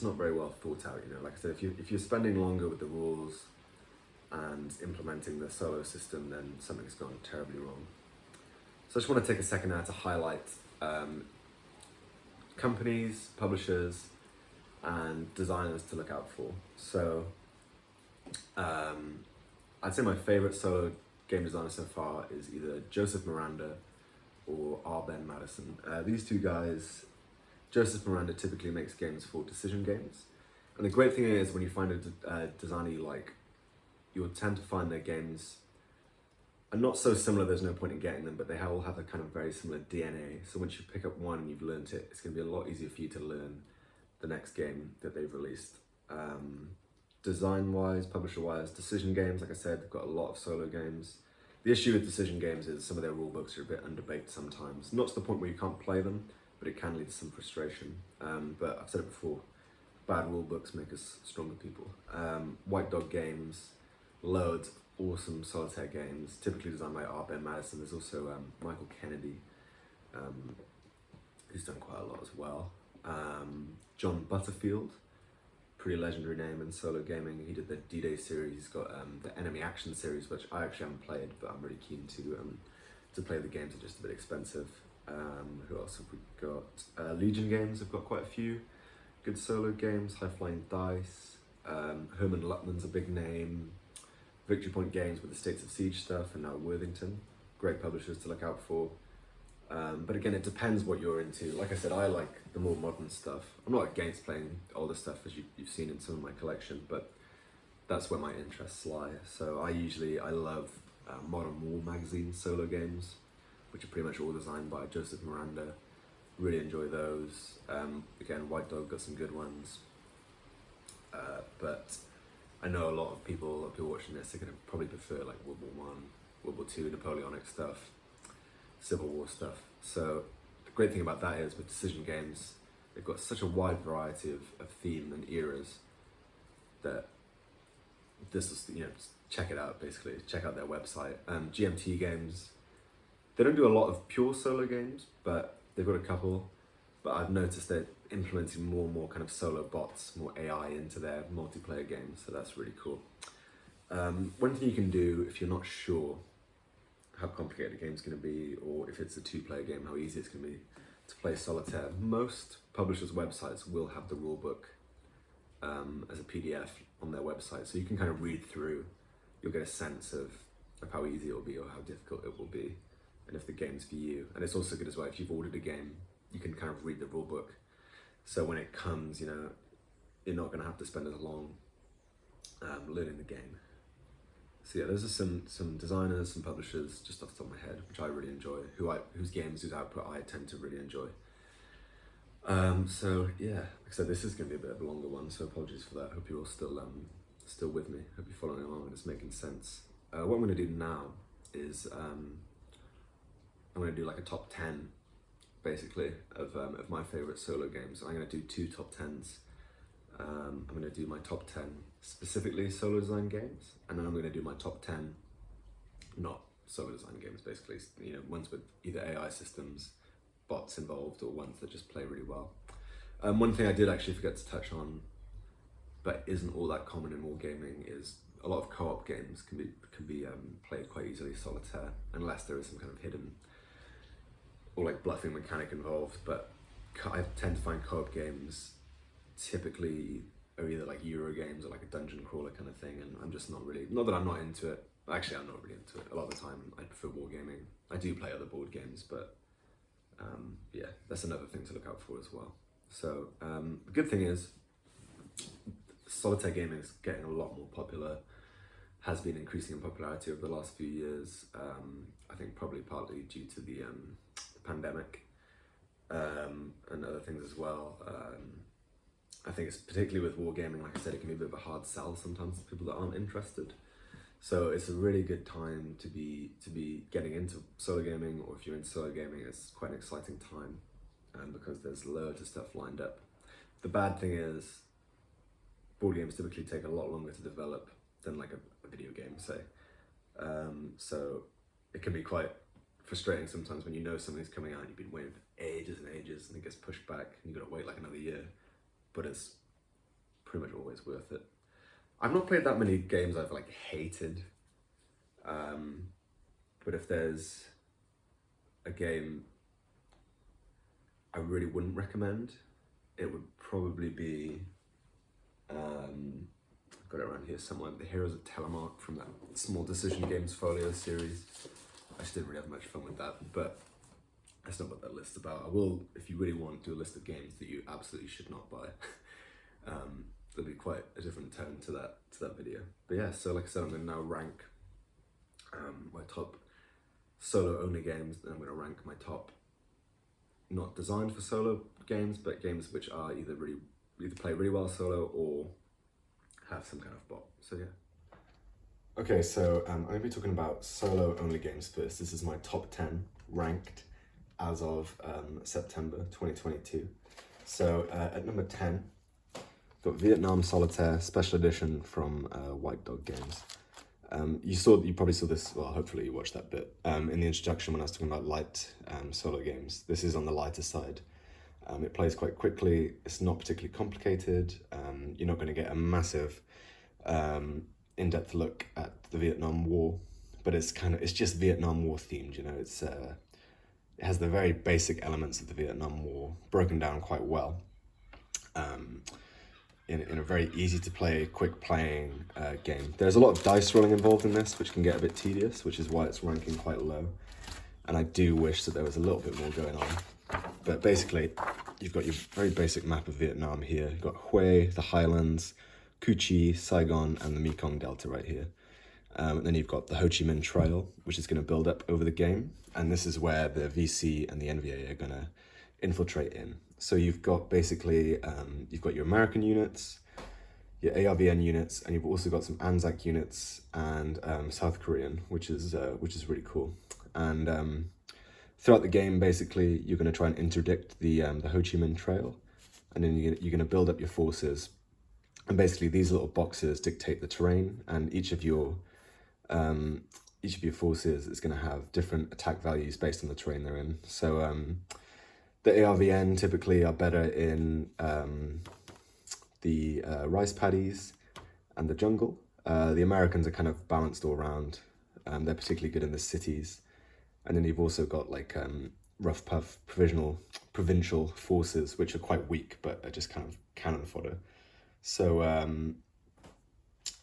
not very well thought out. You know, like I said, if you're spending longer with the rules and implementing the solo system, then something's gone terribly wrong. So I just want to take a second now to highlight companies, publishers, and designers to look out for. So I'd say my favorite solo game designer so far is either Joseph Miranda or R. Ben Madison. These two guys, Joseph Miranda typically makes games for decision games. And the great thing is when you find a designer you like, you'll tend to find their games are not so similar, there's no point in getting them, but they all have a kind of very similar DNA. So once you pick up one and you've learned it, it's going to be a lot easier for you to learn the next game that they've released. Design-wise, publisher-wise, decision games, like I said, they've got a lot of solo games. The issue with decision games is some of their rule books are a bit underbaked sometimes. Not to the point where you can't play them, but it can lead to some frustration. But I've said it before, bad rule books make us stronger people. White Dog Games, loads of awesome solitaire games, typically designed by R. Ben Madison. There's also Michael Kennedy, who's done quite a lot as well. John Butterfield, pretty legendary name in solo gaming. He did the DDay series. He's got the Enemy Action series, which I actually haven't played, but I'm really keen to play. The games are just a bit expensive. Who else have we got? Legion Games have got quite a few good solo games. High Flying Dice, Herman Luttman's a big name. Victory Point Games with the States of Siege stuff, and now Worthington. Great publishers to look out for. But again, it depends what you're into. Like I said, I like the more modern stuff. I'm not against playing older stuff, as you've seen in some of my collection, but that's where my interests lie. So I love Modern War magazine solo games, which are pretty much all designed by Joseph Miranda. Really enjoy those. Again, White Dog got some good ones. But I know a lot of people watching this are going to probably prefer like World War I, World War II, Napoleonic stuff, Civil War stuff. So the great thing about that is with decision games, they've got such a wide variety of theme and eras that this is, just check it out basically. Check out their website. GMT Games, they don't do a lot of pure solo games, but they've got a couple. but I've noticed they're implementing more and more kind of solo bots, more AI into their multiplayer games, so that's really cool. One thing you can do if you're not sure how complicated a game's going to be, or if it's a two-player game, how easy it's going to be to play Solitaire. Most publishers' websites will have the rulebook as a PDF on their website, so you can kind of read through. You'll get a sense of how easy it will be or how difficult it will be, and if the game's for you. And it's also good as well, if you've ordered a game, you can kind of read the rulebook. So when it comes, you know, you're not going to have to spend as long learning the game. So yeah, those are some designers, some publishers, just off the top of my head, which I really enjoy, whose output I tend to really enjoy. So yeah, like I said, this is going to be a bit of a longer one, so apologies for that. Hope you're all still with me. Hope you're following along and it's making sense. What I'm going to do now is I'm going to do like a top 10, basically, of my favourite solo games. I'm going to do 2 top 10s. I'm going to do my top 10 specifically solo design games, and then I'm going to do my top 10 not solo design games, basically, you know, ones with either AI systems, bots involved, or ones that just play really well. One thing I did actually forget to touch on, but isn't all that common in wargaming, is a lot of co-op games can be played quite easily Solitaire, unless there is some kind of hidden or like bluffing mechanic involved. But I tend to find co-op games typically are either like Euro games or like a dungeon crawler kind of thing, and I'm just not that I'm not into it. Actually, I'm not really into it. A lot of the time I prefer wargaming. I do play other board games, but yeah, that's another thing to look out for as well. So the good thing is Solitaire gaming is getting a lot more popular, has been increasing in popularity over the last few years. I think probably partly due to the pandemic and other things as well. I think it's particularly with wargaming, like I said, it can be a bit of a hard sell sometimes to people that aren't interested. So it's a really good time to be getting into solo gaming, or if you're into solo gaming, it's quite an exciting time because there's loads of stuff lined up. The bad thing is board games typically take a lot longer to develop than like a video game, say. So it can be quite frustrating sometimes when you know something's coming out and you've been waiting for ages and ages and it gets pushed back and you've got to wait like another year, but it's pretty much always worth it. I've not played that many games I've like hated, but if there's a game I really wouldn't recommend, it would probably be, I've got it around here somewhere, The Heroes of Telemark from that Small Decision Games Folio series. I just didn't really have much fun with that, but that's not what that list's about. I will, if you really want, do a list of games that you absolutely should not buy. There'll be quite a different tone to that video. But yeah, so like I said, I'm going to now rank my top solo only games, and I'm going to rank my top not designed for solo games, but games which are either play really well solo or have some kind of bot. So yeah. Okay, so I'm going to be talking about solo only games first. This is my top 10 ranked as of September 2022. So at number 10, got Vietnam Solitaire Special Edition from White Dog Games. You probably saw this, well, hopefully you watched that bit in the introduction when I was talking about light solo games. This is on the lighter side. It plays quite quickly, it's not particularly complicated, you're not going to get a massive in-depth look at the Vietnam War, but it's just Vietnam War themed, you know. It has the very basic elements of the Vietnam War broken down quite well. In a very easy to play, quick playing game. There's a lot of dice rolling involved in this, which can get a bit tedious, which is why it's ranking quite low. And I do wish that there was a little bit more going on. But basically, you've got your very basic map of Vietnam here. You've got Hue, the Highlands, Cu Chi, Saigon, and the Mekong Delta right here. And then you've got the Ho Chi Minh Trail, which is going to build up over the game. And this is where the VC and the NVA are going to infiltrate in. So you've got basically, you've got your American units, your ARVN units, and you've also got some ANZAC units and South Korean, which is really cool. And throughout the game, basically, you're going to try and interdict the Ho Chi Minh Trail, and then you're going to build up your forces. And basically, these little boxes dictate the terrain, and each of your forces is going to have different attack values based on the terrain they're in. So The ARVN typically are better in the rice paddies and the jungle. The Americans are kind of balanced all around. They're particularly good in the cities. And then you've also got like rough puff provincial forces, which are quite weak, but are just kind of cannon fodder. So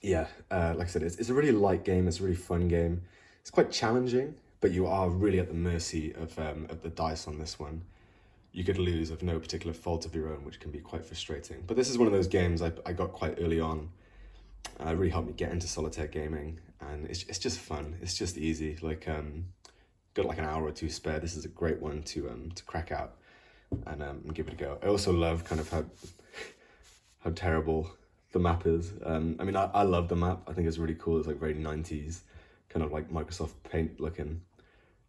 yeah, like I said, it's a really light game. It's a really fun game. It's quite challenging, but you are really at the mercy of the dice on this one. You could lose of no particular fault of your own, which can be quite frustrating. But this is one of those games I got quite early on. It really helped me get into solitaire gaming, and it's just fun. It's just easy. Like got like an hour or two spare. This is a great one to crack out and give it a go. I also love kind of how terrible the map is. I mean, I love the map. I think it's really cool. It's like very 90s, kind of like Microsoft Paint looking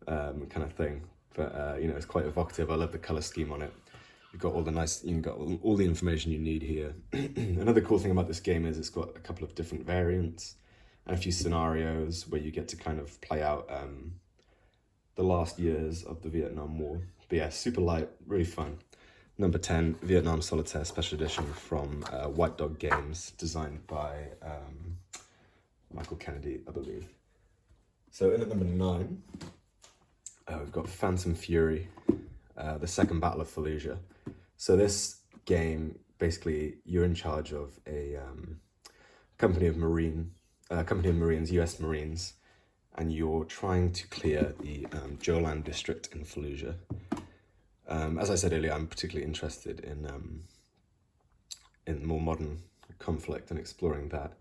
kind of thing. But you know, it's quite evocative. I love the color scheme on it. You've got all the nice, you've got all the information you need here. Another cool thing about this game is it's got a couple of different variants and a few scenarios where you get to kind of play out the last years of the Vietnam War. But yeah, super light, really fun. Number 10, Vietnam Solitaire Special Edition from White Dog Games, designed by Michael Kennedy, I believe. So in at number 9, we've got Phantom Fury, the second Battle of Fallujah. So this game, basically, you're in charge of a company of Marines, US Marines, and you're trying to clear the Jolan district in Fallujah. As I said earlier, I'm particularly interested in more modern conflict and exploring that.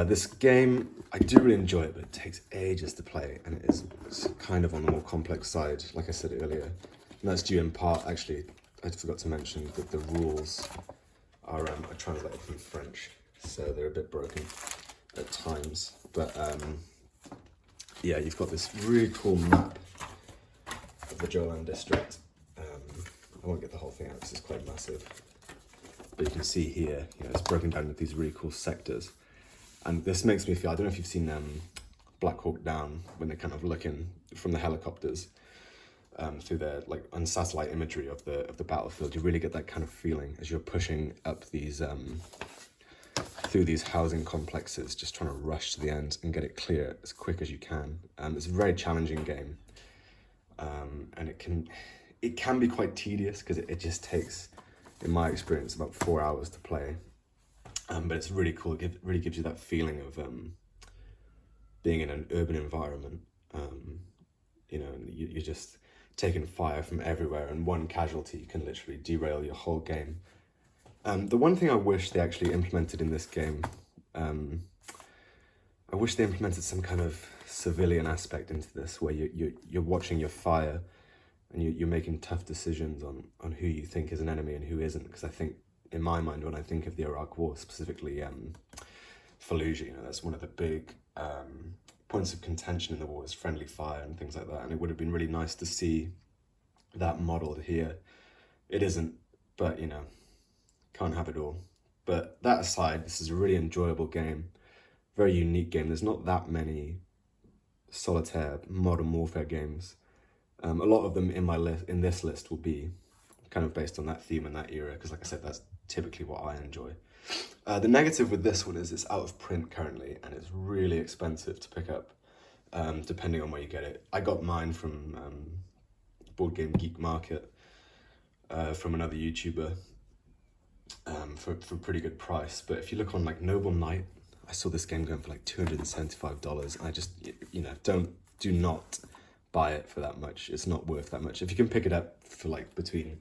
This game, I do really enjoy it, but it takes ages to play, and it is kind of on the more complex side, like I said earlier. And that's due in part, actually, I forgot to mention that the rules are translated from French, so they're a bit broken at times. But yeah, you've got this really cool map of the Jolan district. I won't get the whole thing out because it's quite massive. But you can see here, you know, it's broken down into these really cool sectors. And this makes me feel, I don't know if you've seen Black Hawk Down, when they're kind of looking from the helicopters through their like on satellite imagery of the battlefield. You really get that kind of feeling as you're pushing up these through these housing complexes, just trying to rush to the end and get it clear as quick as you can. It's a very challenging game, and it can be quite tedious because it just takes, in my experience, about 4 hours to play. But it's really cool. It really gives you that feeling of being in an urban environment. You know, you're just taking fire from everywhere, and one casualty can literally derail your whole game. The one thing I wish they actually implemented in this game, I wish they implemented some kind of civilian aspect into this, where you're watching your fire, and you're making tough decisions on who you think is an enemy and who isn't. Because I think, in my mind, when I think of the Iraq War, specifically Fallujah, you know, that's one of the big points of contention in the war, is friendly fire and things like that. And it would have been really nice to see that modelled here. It isn't, but you know, can't have it all. But that aside, this is a really enjoyable game, very unique game. There's not that many solitaire modern warfare games. A lot of them in this list will be kind of based on that theme and that era, because like I said, that's typically what I enjoy. The negative with this one is it's out of print currently, and it's really expensive to pick up, depending on where you get it. I got mine from Board Game Geek Market, from another YouTuber, for a pretty good price. But if you look on like Noble Knight, I saw this game going for like $275. I just, you know, do not buy it for that much. It's not worth that much. If you can pick it up for like between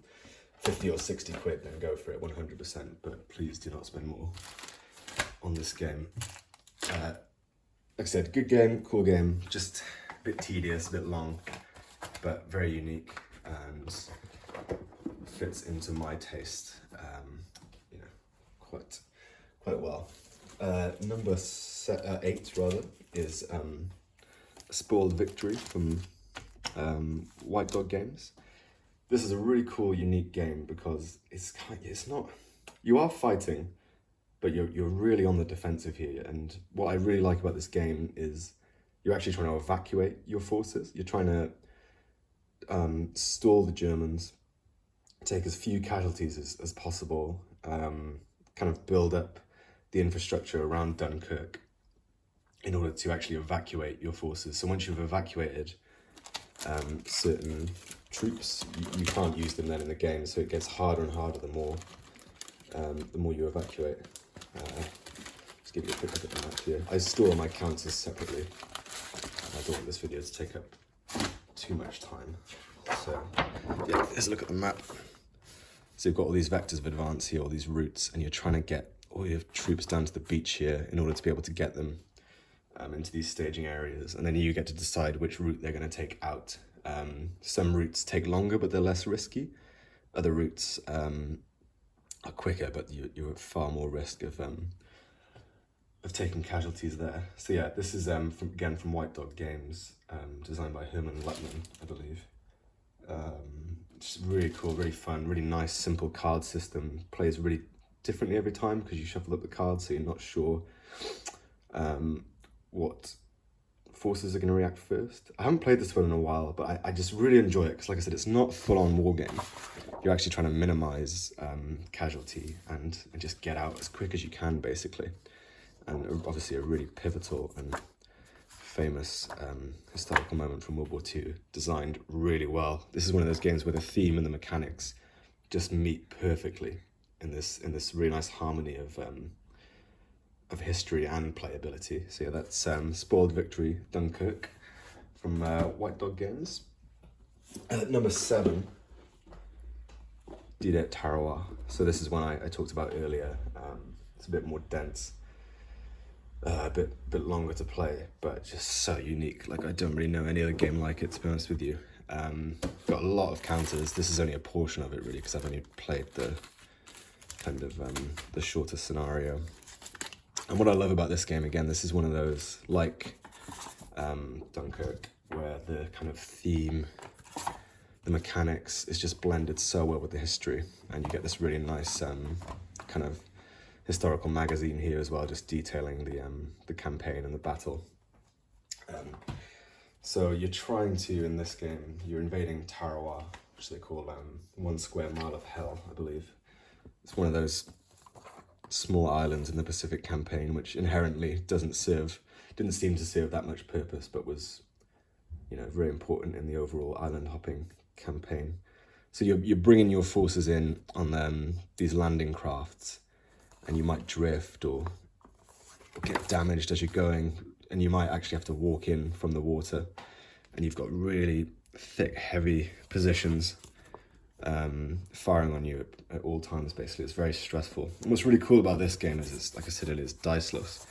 50 or 60 quid, then go for it 100%, but please do not spend more on this game. Like I said, good game, cool game, just a bit tedious, a bit long, but very unique and fits into my taste, you know, quite well. Number 8 rather is Spoiled Victory from White Dog Games. This is a really cool, unique game because it's not, you are fighting, but you're really on the defensive here. And what I really like about this game is you're actually trying to evacuate your forces. You're trying to stall the Germans take as few casualties as possible, kind of build up the infrastructure around Dunkirk in order to actually evacuate your forces. So once you've evacuated certain troops, you can't use them then in the game, so it gets harder and harder the more you evacuate. Just give you a quick look at the map here. I store my counters separately. I don't want this video to take up too much time. So yeah, here's a look at the map. So you've got all these vectors of advance here, all these routes, and you're trying to get all your troops down to the beach here in order to be able to get them into these staging areas. And then you get to decide which route they're going to take out. Some routes take longer, but they're less risky. Other routes are quicker, but you're at far more risk of taking casualties there. So yeah, this is from White Dog Games, designed by Herman Lutman, I believe. Just really cool, really fun, really nice, simple card system. Plays really differently every time because you shuffle up the cards, so you're not sure what forces are going to react first. I haven't played this one in a while, but I just really enjoy it because, like I said, it's not full-on war game. You're actually trying to minimize casualty and just get out as quick as you can, basically. And obviously a really pivotal and famous historical moment from World War II, designed really well. This is one of those games where the theme and the mechanics just meet perfectly in this really nice harmony of history and playability. So yeah, that's Spoiled Victory Dunkirk from White Dog Games. Number 7, DDay Tarawa. So this is one I talked about earlier. It's a bit more dense. A bit longer to play, but just so unique. Like, I don't really know any other game like it, to be honest with you. Got a lot of counters. This is only a portion of it, really, because I've only played the kind of the shorter scenario. And what I love about this game, again, this is one of those, like Dunkirk, where the kind of theme, the mechanics is just blended so well with the history, and you get this really nice kind of historical magazine here as well, just detailing the campaign and the battle. So you're trying to, in this game, you're invading Tarawa, which they call 1 square mile of hell, I believe. It's one of those small islands in the Pacific campaign, which inherently didn't seem to serve that much purpose, but was, very important in the overall island hopping campaign. So you're bringing your forces in on these landing crafts, and you might drift or get damaged as you're going, and you might actually have to walk in from the water, and you've got really thick, heavy positions firing on you at all times, basically. It's very stressful. And what's really cool about this game is, it's, like I said earlier, it's diceless.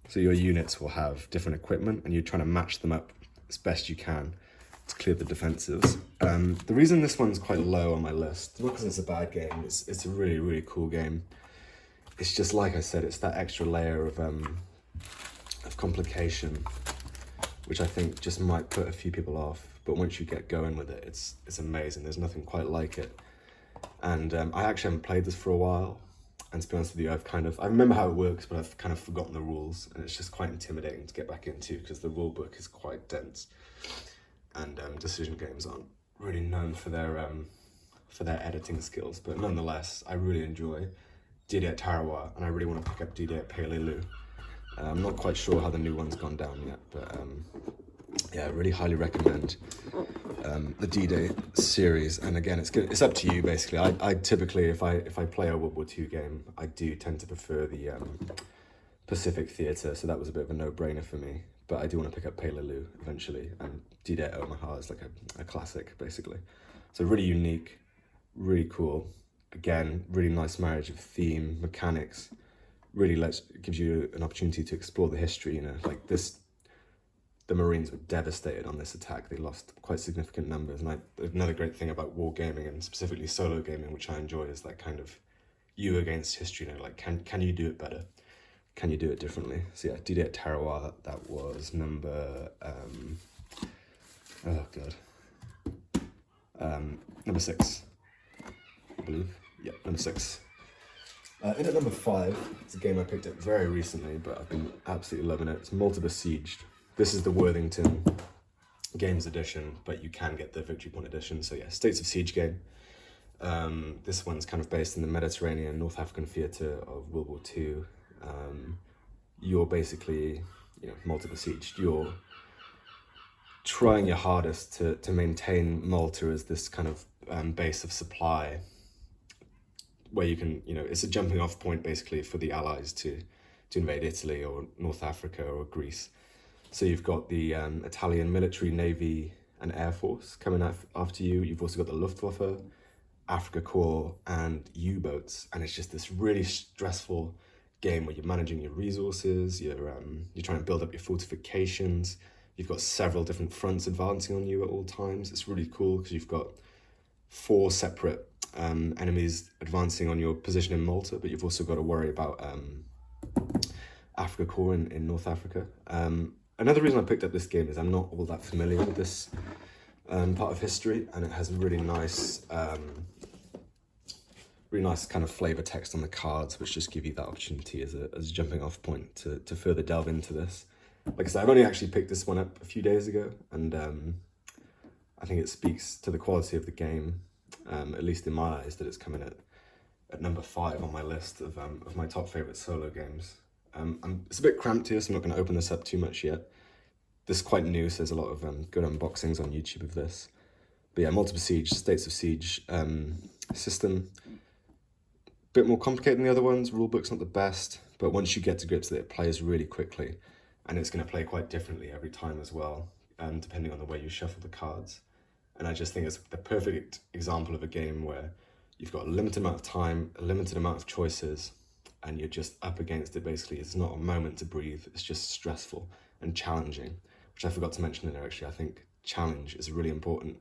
So your units will have different equipment, and you're trying to match them up as best you can to clear the defensives. The reason this one's quite low on my list, not because it's a bad game, it's a really, really cool game. It's just, like I said, it's that extra layer of complication, which I think just might put a few people off. But once you get going with it, it's amazing. There's nothing quite like it. And I actually haven't played this for a while. And to be honest with you, I remember how it works, but I've kind of forgotten the rules. And it's just quite intimidating to get back into because the rule book is quite dense. And decision games aren't really known for their editing skills. But nonetheless, I really enjoy DDay Tarawa, and I really want to pick up DDay Peleliu. I'm not quite sure how the new one's gone down yet, but yeah, I really highly recommend the DDay series. And again, it's up to you, basically. I typically, if I play a World War II game, I do tend to prefer the Pacific theatre, so that was a bit of a no-brainer for me. But I do want to pick up Peleliu eventually, and DDay Omaha is like a classic, basically. So really unique, really cool. Again, really nice marriage of theme, mechanics, really gives you an opportunity to explore the history, like this. The Marines were devastated on this attack. They lost quite significant numbers. And another great thing about wargaming, and specifically solo gaming, which I enjoy, is that kind of you against history, like can you do it better? Can you do it differently? So yeah, DDay Tarawa, that was number, number 6, I believe. Yeah, number 6. In at number 5, it's a game I picked up very recently, but I've been absolutely loving it. It's Malta Besieged. This is the Worthington Games edition, but you can get the Victory Point edition. So yeah, States of Siege game. This one's kind of based in the Mediterranean, North African theatre of World War II. You're basically, multiple sieged. You're trying your hardest to maintain Malta as this kind of base of supply, where you can, it's a jumping off point basically for the Allies to invade Italy or North Africa or Greece. So you've got the Italian military, navy and air force coming after you. You've also got the Luftwaffe, Africa Corps and U-boats, and it's just this really stressful game where you're managing your resources, you're trying to build up your fortifications. You've got several different fronts advancing on you at all times. It's really cool because you've got 4 separate enemies advancing on your position in Malta, but you've also got to worry about Africa Corps in North Africa. Another reason I picked up this game is I'm not all that familiar with this part of history, and it has a really nice kind of flavor text on the cards, which just give you that opportunity as a jumping off point to further delve into this. Like I said, I've only actually picked this one up a few days ago, and I think it speaks to the quality of the game, at least in my eyes, that it's coming at number 5 on my list of my top favorite solo games. It's a bit cramped here, so I'm not going to open this up too much yet. This is quite new, so there's a lot of good unboxings on YouTube of this. But yeah, multiple siege, states of siege system. Bit more complicated than the other ones. Rulebook's not the best, but once you get to grips with it, it plays really quickly, and it's going to play quite differently every time as well, depending on the way you shuffle the cards. And I just think it's the perfect example of a game where you've got a limited amount of time, a limited amount of choices, and you're just up against it basically. It's not a moment to breathe, it's just stressful and challenging, which I forgot to mention in there actually. I think challenge is really important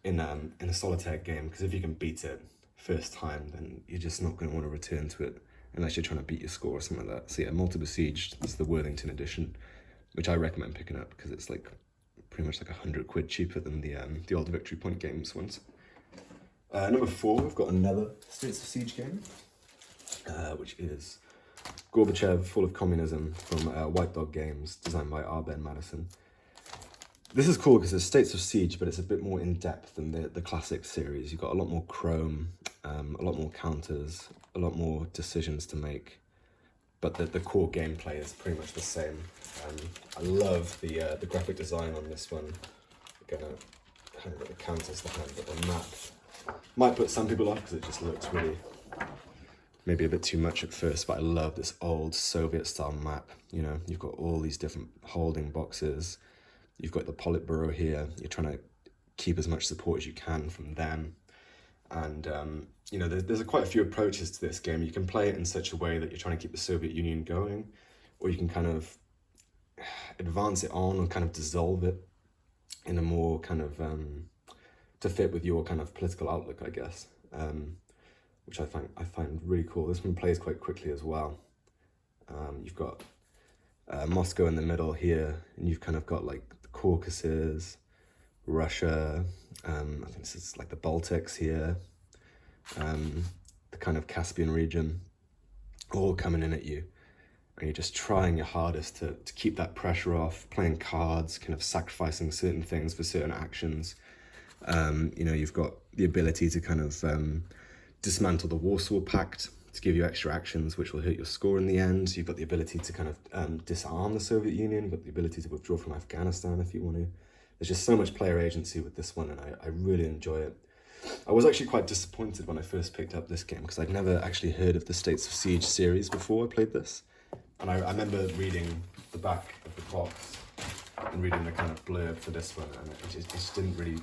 in a solitaire game, because if you can beat it first time, then you're just not going to want to return to it unless you're trying to beat your score or something like that. So yeah, Multiple Siege, this is the Worthington edition, which I recommend picking up because it's like pretty much like £100 cheaper than the old Victory Point Games ones. Number 4, we've got another States of Siege game, which is Gorbachev, Fall of Communism from White Dog Games, designed by Ben Madison. This is cool because it's States of Siege, but it's a bit more in-depth than the classic series. You've got a lot more chrome, a lot more counters, a lot more decisions to make, but the core gameplay is pretty much the same. I love the graphic design on this one. Again, I haven't got the counters to hand, but the map might put some people off because it just looks really, maybe a bit too much at first, but I love this old Soviet-style map. You've got all these different holding boxes. You've got the Politburo here. You're trying to keep as much support as you can from them. And, there's quite a few approaches to this game. You can play it in such a way that you're trying to keep the Soviet Union going, or you can kind of advance it on and kind of dissolve it in a more kind of, to fit with your kind of political outlook, I guess, which I find really cool. This one plays quite quickly as well. You've got Moscow in the middle here, and you've kind of got like the Caucasus, Russia, I think this is like the Baltics here, the kind of Caspian region, all coming in at you. And you're just trying your hardest to keep that pressure off, playing cards, kind of sacrificing certain things for certain actions. You've got the ability to kind of dismantle the Warsaw Pact to give you extra actions, which will hurt your score in the end. You've got the ability to kind of disarm the Soviet Union. You've got the ability to withdraw from Afghanistan if you want to. There's just so much player agency with this one, and I really enjoy it. I was actually quite disappointed when I first picked up this game because I'd never actually heard of the States of Siege series before I played this. And I remember reading the back of the box and reading the kind of blurb for this one, and it just didn't really,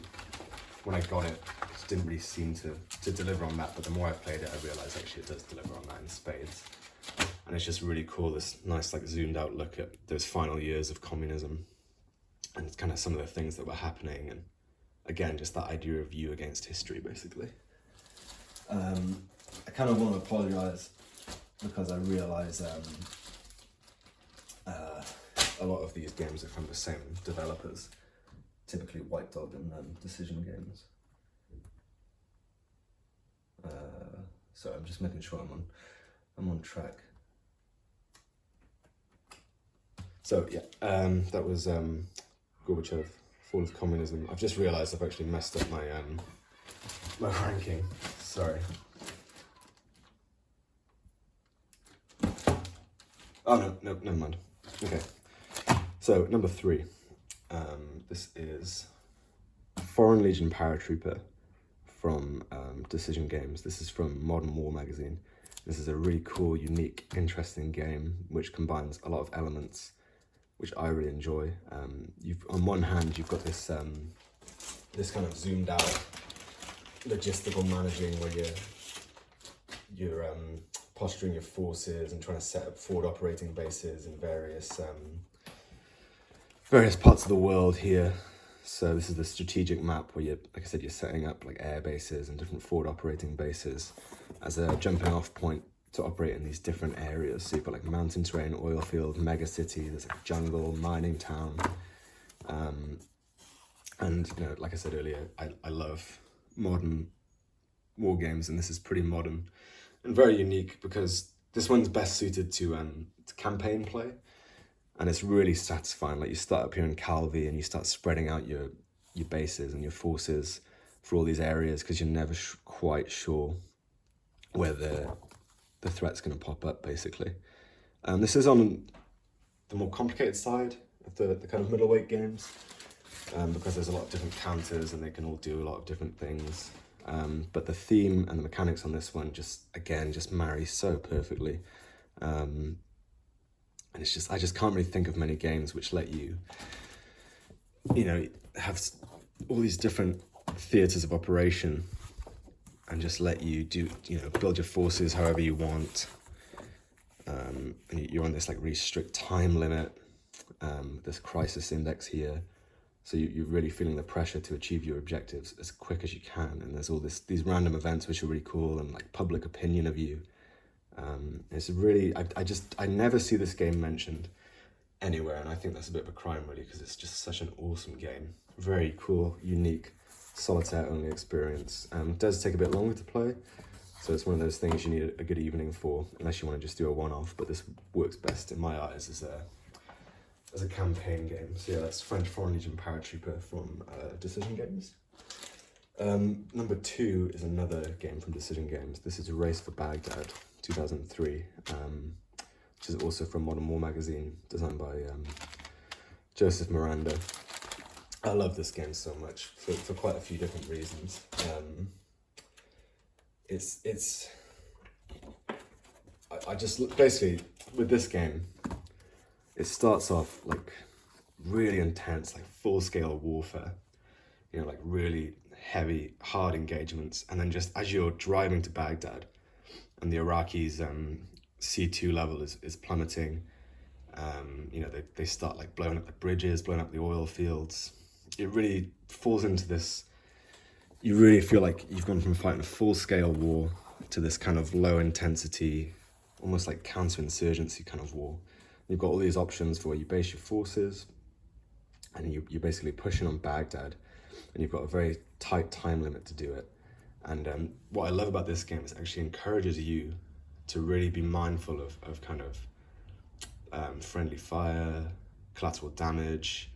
when I got it, it just didn't really seem to deliver on that. But the more I played it, I realised actually it does deliver on that in spades. And it's just really cool, this nice like zoomed out look at those final years of communism and it's kind of some of the things that were happening, and again, just that idea of you against history, basically. I kind of want to apologise because I realise a lot of these games are from the same developers, typically White Dog and Decision Games. So I'm just making sure I'm on track. So yeah, that was Gorbachev, Fall of Communism. I've just realised I've actually messed up my my ranking. sorry. Oh, no, never mind. Okay. So, number 3. This is Foreign Legion Paratrooper from Decision Games. This is from Modern War magazine. This is a really cool, unique, interesting game which combines a lot of elements which I really enjoy. On one hand, you've got this this kind of zoomed out logistical managing where you're posturing your forces and trying to set up forward operating bases in various parts of the world here. So this is the strategic map where like I said, you're setting up like air bases and different forward operating bases as a jumping off point to operate in these different areas. So you've got like mountain terrain, oil field, mega city, there's like jungle, mining town. And you know, like I said earlier, I love modern war games, and this is pretty modern and very unique because this one's best suited to campaign play, and it's really satisfying. Like you start up here in Calvi and you start spreading out your bases and your forces for all these areas because you're never quite sure where the threat's going to pop up, basically. This is on the more complicated side of the kind of middleweight games, because there's a lot of different counters and they can all do a lot of different things. But the theme and the mechanics on this one just marry so perfectly. And it's just, I just can't really think of many games which let you, you know, have all these different theatres of operation and just let you do, you know, build your forces however you want. And you're on this like really strict time limit, this crisis index here. So you're really feeling the pressure to achieve your objectives as quick as you can. And there's all these random events which are really cool and like public opinion of you. It's really, I never see this game mentioned anywhere. And I think that's a bit of a crime really, because it's just such an awesome game. Very cool, unique, solitaire only experience. It does take a bit longer to play. So it's one of those things you need a good evening for, unless you want to just do a one-off. But this works best in my eyes as a campaign game. So yeah, that's French Foreign Legion Paratrooper from Decision Games. Number 2 is another game from Decision Games. This is A Race for Baghdad, 2003, which is also from Modern War magazine, designed by Joseph Miranda. I love this game so much for quite a few different reasons. I just look, basically with this game, it starts off like really intense, like full-scale warfare, you know, like really heavy, hard engagements. And then just as you're driving to Baghdad and the Iraqis' C2 level is plummeting, you know, they start like blowing up the bridges, blowing up the oil fields. It really falls into this, you really feel like you've gone from fighting a full-scale war to this kind of low-intensity, almost like counterinsurgency kind of war. You've got all these options for where you base your forces, and you're basically pushing on Baghdad, and you've got a very tight time limit to do it. And what I love about this game is it actually encourages you to really be mindful of kind of friendly fire, collateral damage.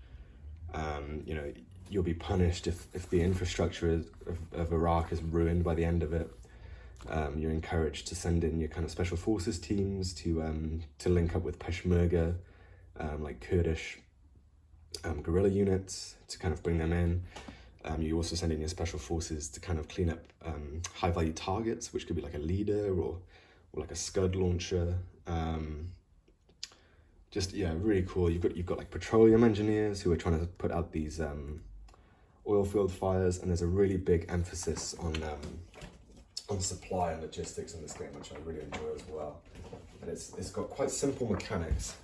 You know, you'll be punished if the infrastructure of Iraq is ruined by the end of it. You're encouraged to send in your kind of special forces teams to link up with Peshmerga, like Kurdish guerrilla units, to kind of bring them in. You also send in your special forces to kind of clean up high value targets, which could be like a leader or like a Scud launcher. Just, yeah, really cool. You've got like petroleum engineers who are trying to put out these oil field fires, and there's a really big emphasis on supply and logistics in this game, which I really enjoy as well. And it's got quite simple mechanics,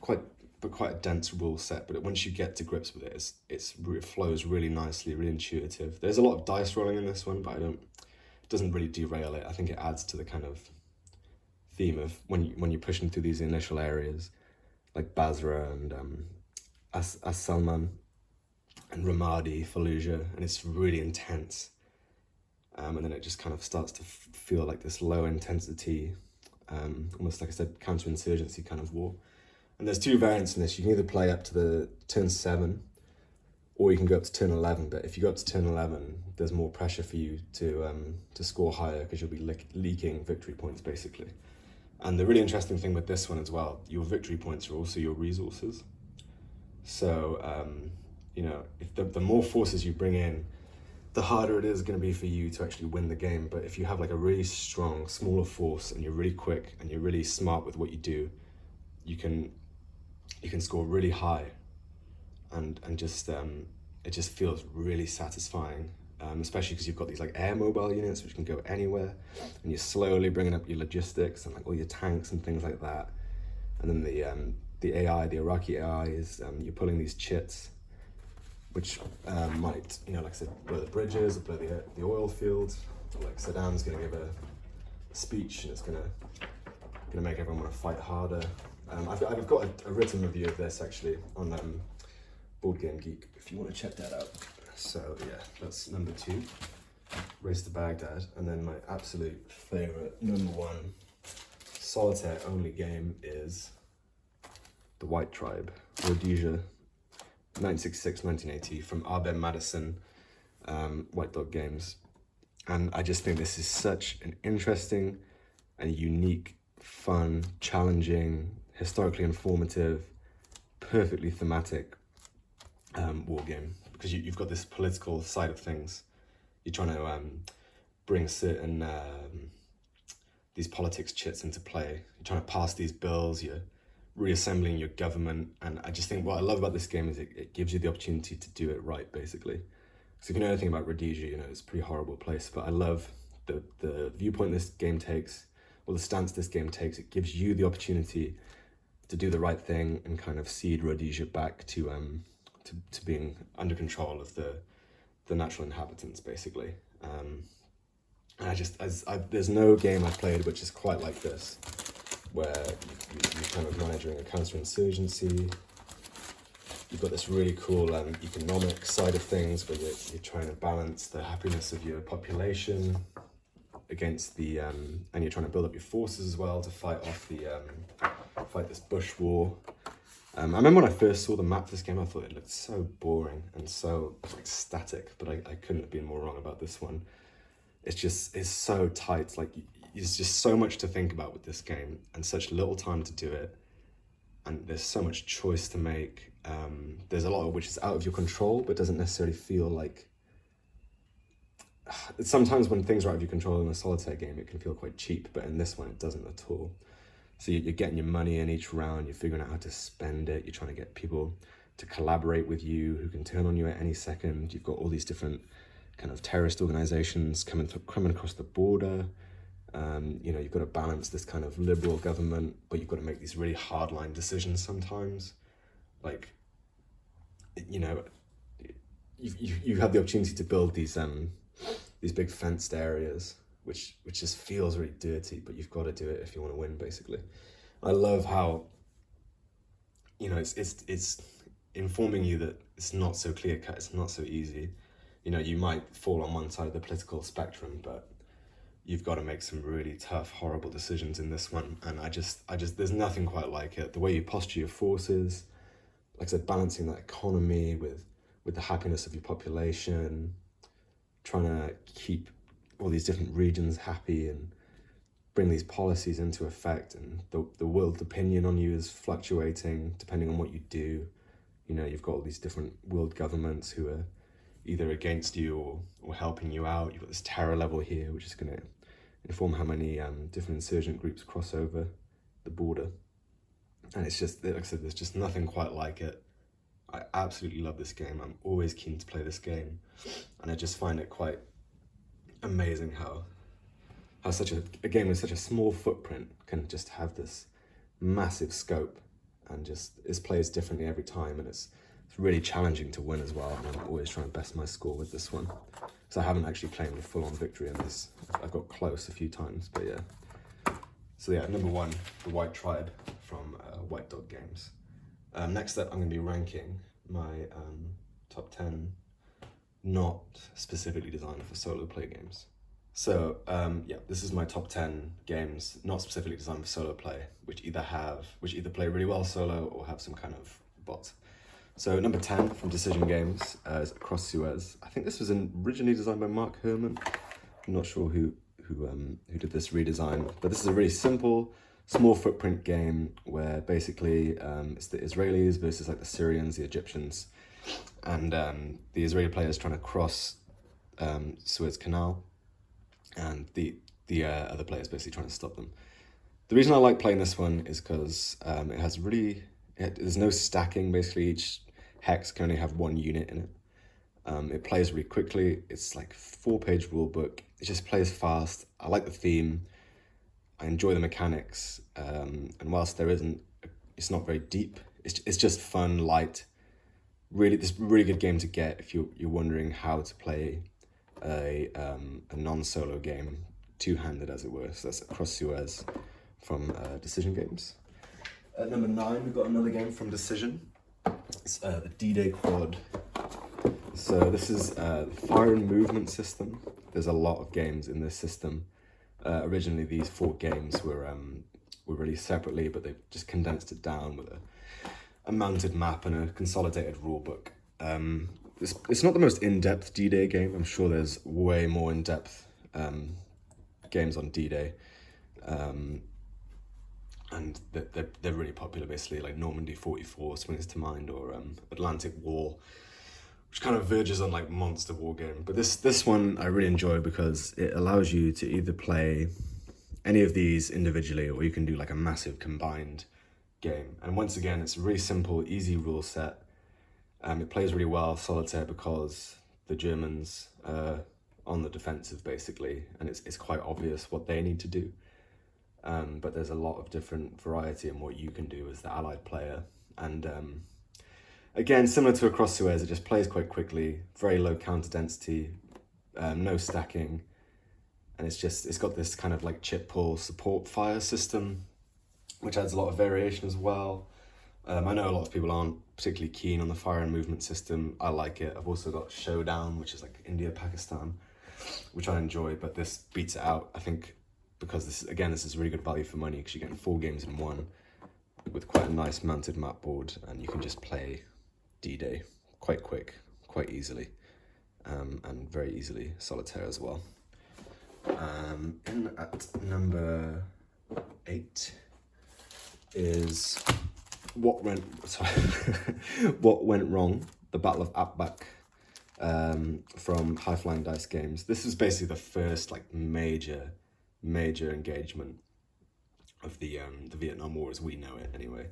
quite a dense rule set. But once you get to grips with it, it flows really nicely, really intuitive. There's a lot of dice rolling in this one, but it doesn't really derail it. I think it adds to the kind of theme of when you're pushing through these initial areas, like Basra and As-Salman and Ramadi, Fallujah, and it's really intense. And then it just kind of starts to feel like this low intensity, almost like I said, counterinsurgency kind of war. And there's 2 variants in this. You can either play up to the turn 7, or you can go up to turn 11. But if you go up to turn 11, there's more pressure for you to score higher, because you'll be leaking victory points basically. And the really interesting thing with this one as well, your victory points are also your resources. So you know, if the more forces you bring in, the harder it is going to be for you to actually win the game. But if you have like a really strong, smaller force, and you're really quick and you're really smart with what you do, you can score really high, and just it just feels really satisfying, especially because you've got these like air mobile units which can go anywhere, and you're slowly bringing up your logistics and like all your tanks and things like that. And then the AI, the Iraqi AI, is you're pulling these chits which might, you know, like I said, blow the bridges, blow the oil fields. Like Saddam's going to give a speech, and it's going to make everyone want to fight harder. I've got a written review of this actually on Board Game Geek, if you want to check that out. So yeah, that's number 2, Race to Baghdad. And then my absolute favorite, number 1, solitaire only game is The White Tribe, Rhodesia, 1966-1980, from Abel Madison, White Dog Games. And I just think this is such an interesting and unique, fun, challenging, historically informative, perfectly thematic war game, because you've got this political side of things. You're trying to bring certain these politics chits into play. You're trying to pass these bills, you're reassembling your government. And I just think what I love about this game is it gives you the opportunity to do it right, basically. So if you know anything about Rhodesia, you know it's a pretty horrible place, but I love the viewpoint this game takes, or the stance this game takes. It gives you the opportunity to do the right thing and kind of cede Rhodesia back to being under control of the natural inhabitants, basically. And there's no game I've played which is quite like this, where you're kind of managing a counterinsurgency. You've got this really cool economic side of things, where you're trying to balance the happiness of your population against and you're trying to build up your forces as well to fight off fight this bush war. I remember when I first saw the map for this game, I thought it looked so boring and so like static, but I couldn't have been more wrong about this one. It's so tight. Like, there's just so much to think about with this game, and such little time to do it, and there's so much choice to make. There's a lot of which is out of your control, but doesn't necessarily feel like... Sometimes when things are out of your control in a solitaire game, it can feel quite cheap, but in this one it doesn't at all. So you're getting your money in each round, you're figuring out how to spend it, you're trying to get people to collaborate with you who can turn on you at any second. You've got all these different kind of terrorist organizations coming across the border. You know, you've got to balance this kind of liberal government, but you've got to make these really hardline decisions sometimes. Like, you know, you have the opportunity to build these big fenced areas, which just feels really dirty, but you've got to do it if you want to win, basically. I love how, you know, it's informing you that it's not so clear cut, it's not so easy. You know, you might fall on one side of the political spectrum, but you've got to make some really tough, horrible decisions in this one. And I just, there's nothing quite like it. The way you posture your forces, like I said, balancing that economy with the happiness of your population, trying to keep all these different regions happy and bring these policies into effect. And the world opinion on you is fluctuating depending on what you do. You know, you've got all these different world governments who are either against you or helping you out. You've got this terror level here, which is going to inform how many different insurgent groups cross over the border. And it's just, like I said, there's just nothing quite like it. I absolutely love this game. I'm always keen to play this game. And I just find it quite amazing how such a game with such a small footprint can just have this massive scope, and just is plays differently every time, and it's really challenging to win as well. And I'm always trying to best my score with this one, because I haven't actually claimed a full-on victory in this. I've got close a few times, but yeah. So yeah, number 1, The White Tribe from White Dog Games. Next up, I'm going to be ranking my top 10 not specifically designed for solo play games. So yeah, this is my top 10 games not specifically designed for solo play, which either play really well solo or have some kind of bot. So number 10 from Decision Games is Across Suez. I think this was originally designed by Mark Herman. I'm not sure who did this redesign, but this is a really simple, small footprint game where basically it's the Israelis versus like the Syrians, the Egyptians, and the Israeli players trying to cross Suez Canal, and the other players basically trying to stop them. The reason I like playing this one is because there's no stacking. Basically, each hex can only have one unit in it. It plays really quickly. It's like 4-page rule book. It just plays fast. I like the theme. I enjoy the mechanics. And whilst it's not very deep. It's just fun, light. Really, this really good game to get if you're wondering how to play a non-solo game, two-handed as it were. So that's Across Suez from Decision Games. At number 9, we've got another game from Decision. It's the DDay Quad. So this is the fire and movement system. There's a lot of games in this system. Originally, these 4 games were released separately, but they've just condensed it down with a mounted map and a consolidated rulebook. It's not the most in-depth D-Day game. I'm sure there's way more in-depth games on D-Day. And they're really popular, basically, like Normandy 44 springs to mind, or Atlantic War, which kind of verges on like monster war game. But this one I really enjoy because it allows you to either play any of these individually, or you can do like a massive combined game. And once again, it's a really simple, easy rule set. It plays really well, Solitaire, because the Germans are on the defensive, basically, and it's quite obvious what they need to do. But there's a lot of different variety in what you can do as the allied player. And again, similar to Across Suez, it just plays quite quickly, very low counter density, no stacking. And it's got this kind of like chip pull support fire system, which adds a lot of variation as well. I know a lot of people aren't particularly keen on the fire and movement system. I like it. I've also got Showdown, which is like India, Pakistan, which I enjoy, but this beats it out, I think, because this is really good value for money, because you're getting 4 games in one with quite a nice mounted map board, and you can just play D-Day quite quick, quite easily, and very easily Solitaire as well. In at number 8 is What Went Wrong, the Battle of Atbaq, from High Flying Dice Games. This is basically the first like major engagement of the Vietnam War as we know it anyway.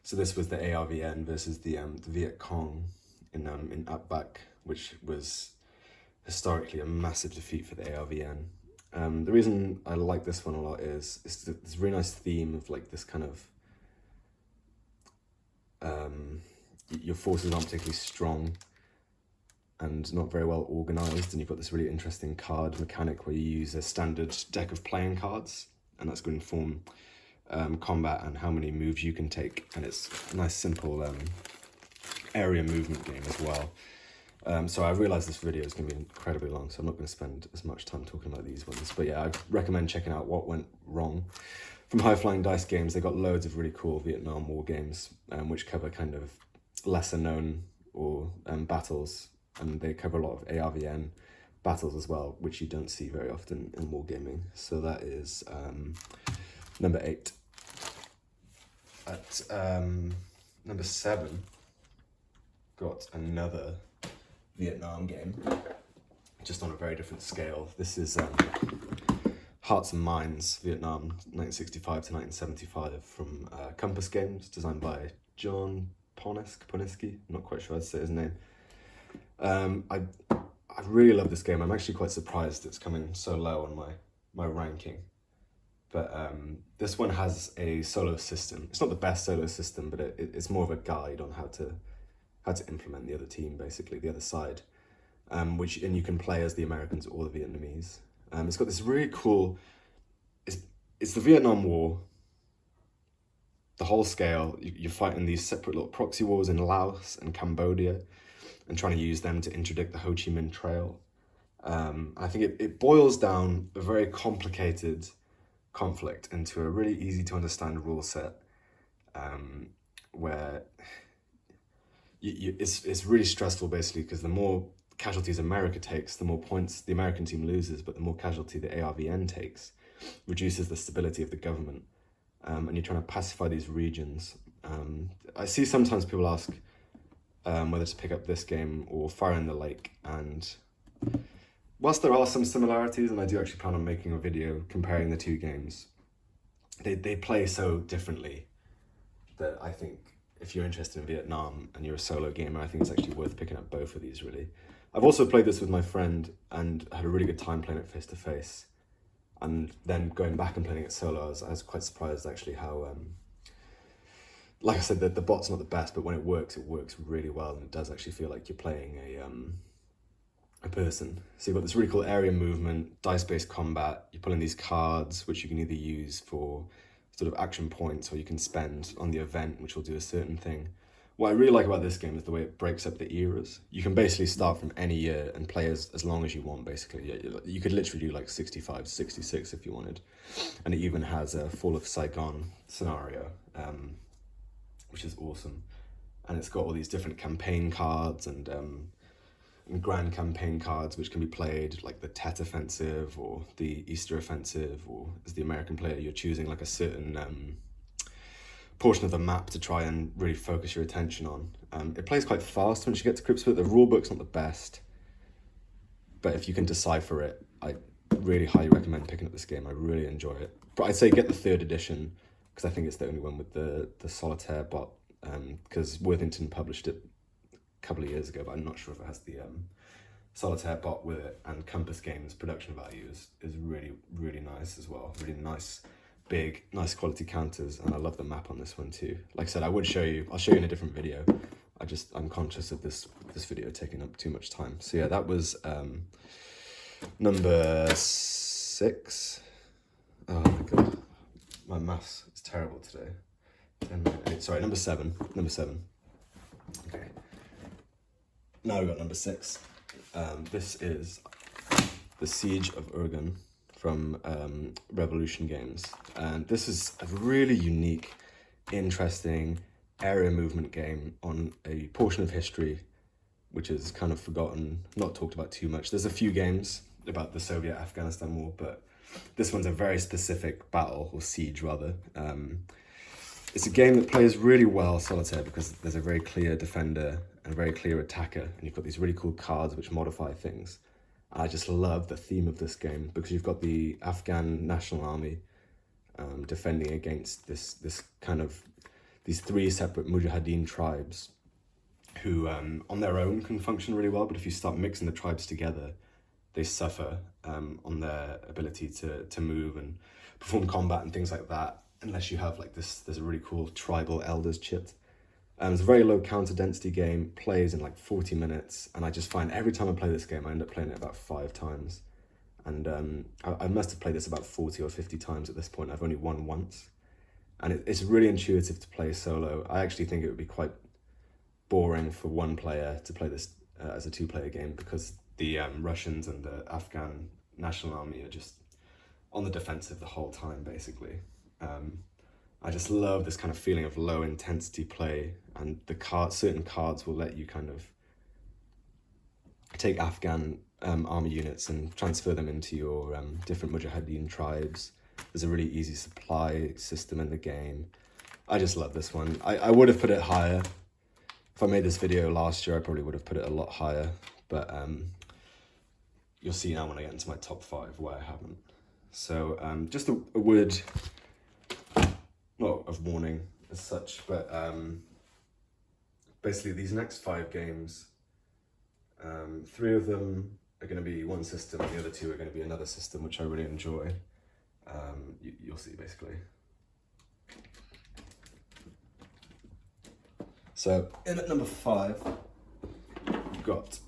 So this was the ARVN versus the Viet Cong in Atbaq, which was historically a massive defeat for the ARVN. The reason I like this one a lot is this really nice theme of like this kind of your forces aren't particularly strong and not very well organized, and you've got this really interesting card mechanic where you use a standard deck of playing cards, and that's going to inform combat and how many moves you can take. And it's a nice simple area movement game as well. So I realize this video is going to be incredibly long, so I'm not going to spend as much time talking about these ones. But yeah, I recommend checking out What Went Wrong from High Flying Dice Games. They got loads of really cool Vietnam War games, which cover kind of lesser known or battles, and they cover a lot of ARVN battles as well, which you don't see very often in wargaming. So that is number 8. At number 7, got another Vietnam game, just on a very different scale. This is Hearts and Minds, Vietnam, 1965 to 1975, from Compass Games, designed by John Poniski, I'm not quite sure how to say his name. I really love this game. I'm actually quite surprised it's coming so low on my ranking. But this one has a solo system. It's not the best solo system, but it's more of a guide on how to implement the other team, basically, the other side. And you can play as the Americans or the Vietnamese. It's got this really cool, it's the Vietnam War, the whole scale. You're fighting these separate little proxy wars in Laos and Cambodia and trying to use them to interdict the Ho Chi Minh Trail. I think it boils down a very complicated conflict into a really easy to understand rule set, where it's really stressful basically, because the more casualties America takes, the more points the American team loses, but the more casualty the ARVN takes reduces the stability of the government. And you're trying to pacify these regions. I see sometimes people ask whether to pick up this game or Fire in the Lake, and whilst there are some similarities, and I do actually plan on making a video comparing the two games, they play so differently that I think if you're interested in Vietnam and you're a solo gamer, I think it's actually worth picking up both of these, really. I've also played this with my friend and had a really good time playing it face to face. And then going back and playing it solo, I was quite surprised actually how, like I said, the bot's not the best, but when it works really well, and it does actually feel like you're playing a person. So you've got this really cool area movement, dice-based combat. You're pulling these cards, which you can either use for sort of action points, or you can spend on the event, which will do a certain thing. What I really like about this game is the way it breaks up the eras. You can basically start from any year and play as long as you want, basically. You could literally do like 65, 66 if you wanted. And it even has a Fall of Saigon scenario, which is awesome. And it's got all these different campaign cards and grand campaign cards which can be played, like the Tet Offensive or the Easter Offensive, or as the American player you're choosing like a certain portion of the map to try and really focus your attention on. It plays quite fast once you get to grips with it. The rulebook's not the best, but if you can decipher it, I really highly recommend picking up this game. I really enjoy it. But I'd say get the 3rd edition, because I think it's the only one with the Solitaire bot, because Worthington published it a couple of years ago, but I'm not sure if it has the Solitaire bot with it. And Compass Games production value is really, really nice as well. Really nice, big, nice quality counters, and I love the map on this one too. Like I said, I'll show you in a different video. I'm conscious of this video taking up too much time. So yeah, that was number 6. Oh my god, my maths is terrible today. 10, 8, sorry, number 7. Okay. Now we've got number 6. This is The Siege of Urgan from Revolution Games. And this is a really unique, interesting area movement game on a portion of history which is kind of forgotten, not talked about too much. There's a few games about the Soviet-Afghanistan war, but this one's a very specific battle, or siege rather. It's a game that plays really well Solitaire, because there's a very clear defender and a very clear attacker, and you've got these really cool cards which modify things. I just love the theme of this game, because you've got the Afghan National Army defending against these 3 separate Mujahideen tribes who on their own can function really well, but if you start mixing the tribes together, they suffer on their ability to move and perform combat and things like that, unless you have like this. There's a really cool tribal elders chit. It's a very low counter density game, plays in like 40 minutes, and I just find every time I play this game, I end up playing it about 5 times. And I must have played this about 40 or 50 times at this point. I've only won once. And it's really intuitive to play solo. I actually think it would be quite boring for one player to play this as a 2-player game, because the Russians and the Afghan National Army are just on the defensive the whole time, basically. I just love this kind of feeling of low intensity play, and certain cards will let you kind of take Afghan army units and transfer them into your different Mujahideen tribes. There's a really easy supply system in the game. I just love this one. I would have put it higher. If I made this video last year, I probably would have put it a lot higher, but you'll see now when I get into my top 5 why I haven't. So just a word, not of warning as such, but basically these next 5 games, 3 of them are going to be one system, and the other 2 are going to be another system, which I really enjoy. You'll see, basically. So, in at number 5, we've got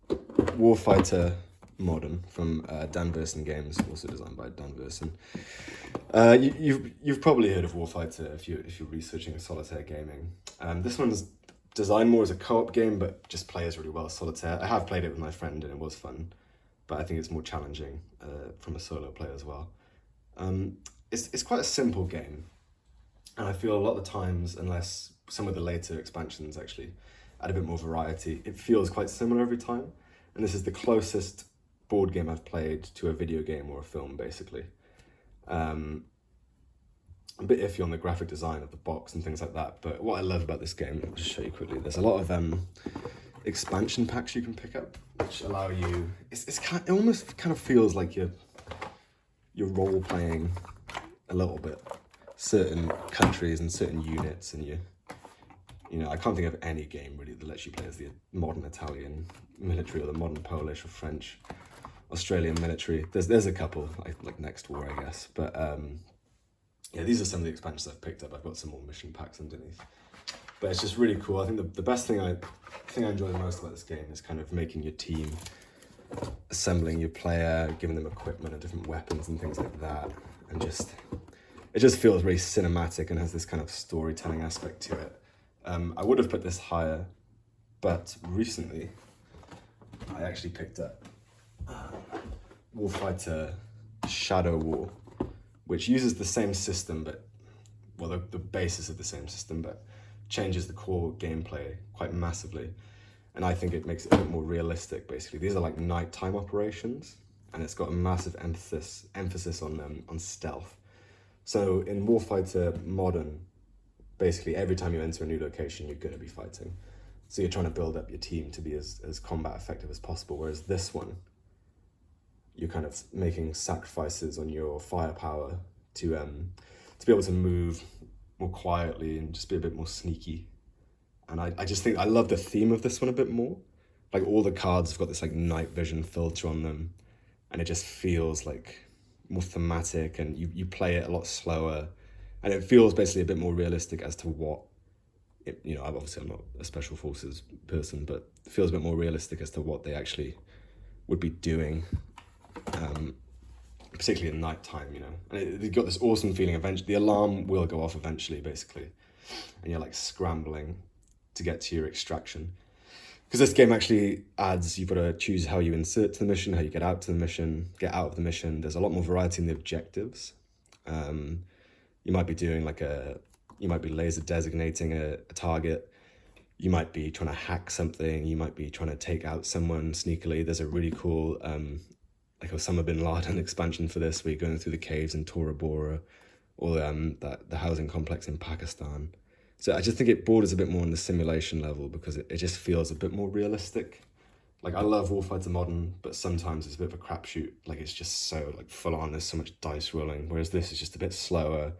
Warfighter Modern from Dan Versen Games, also designed by Dan Versen. You've probably heard of Warfighter if you're researching Solitaire gaming. This one's designed more as a co-op game, but just plays really well Solitaire. I have played it with my friend and it was fun, but I think it's more challenging from a solo player as well. It's quite a simple game, and I feel a lot of the times, unless some of the later expansions actually, add a bit more variety. It feels quite similar every time, and this is the closest board game I've played to a video game or a film, basically. A bit iffy on the graphic design of the box and things like that, but what I love about this game, I'll just show you quickly, there's a lot of expansion packs you can pick up, which allow you, it almost kind of feels like you're role-playing a little bit, certain countries and certain units, and you know, I can't think of any game really that lets you play as the modern Italian military or the modern Polish or French, Australian military. There's a couple, like Next War, I guess, but yeah, these are some of the expansions I've picked up. I've got some more mission packs underneath, but it's just really cool. I think the best thing I enjoy the most about this game is kind of making your team, assembling your player, giving them equipment and different weapons and things like that, and it just feels really cinematic and has this kind of storytelling aspect to it. I would have put this higher, but recently I actually picked up Warfighter Shadow War, which uses the same system, but, well, the basis of the same system, but changes the core gameplay quite massively. And I think it makes it a bit more realistic, basically. These are like nighttime operations, and it's got a massive emphasis on stealth. So in Warfighter Modern, basically every time you enter a new location, you're going to be fighting. So you're trying to build up your team to be as combat effective as possible, whereas this one, you're kind of making sacrifices on your firepower to be able to move more quietly and just be a bit more sneaky. And I just think I love the theme of this one a bit more. Like all the cards have got this like night vision filter on them, and it just feels like more thematic, and you play it a lot slower, and it feels basically a bit more realistic as to what you know, obviously I'm not a special forces person, but it feels a bit more realistic as to what they actually would be doing, particularly at night time, you know. And you've got this awesome feeling. Eventually, the alarm will go off eventually, basically, and you're like scrambling to get to your extraction. Because this game actually adds, you've got to choose how you insert to the mission, how you get out to the mission, get out of the mission. There's a lot more variety in the objectives. You might be doing you might be laser designating a target. You might be trying to hack something. You might be trying to take out someone sneakily. There's a really cool, like Osama bin Laden expansion for this, where you're going through the caves in Tora Bora, or the housing complex in Pakistan. So I just think it borders a bit more on the simulation level, because it just feels a bit more realistic. Like, I love Warfighter Modern, but sometimes it's a bit of a crapshoot. Like, it's just so like full on, there's so much dice rolling, whereas this is just a bit slower, a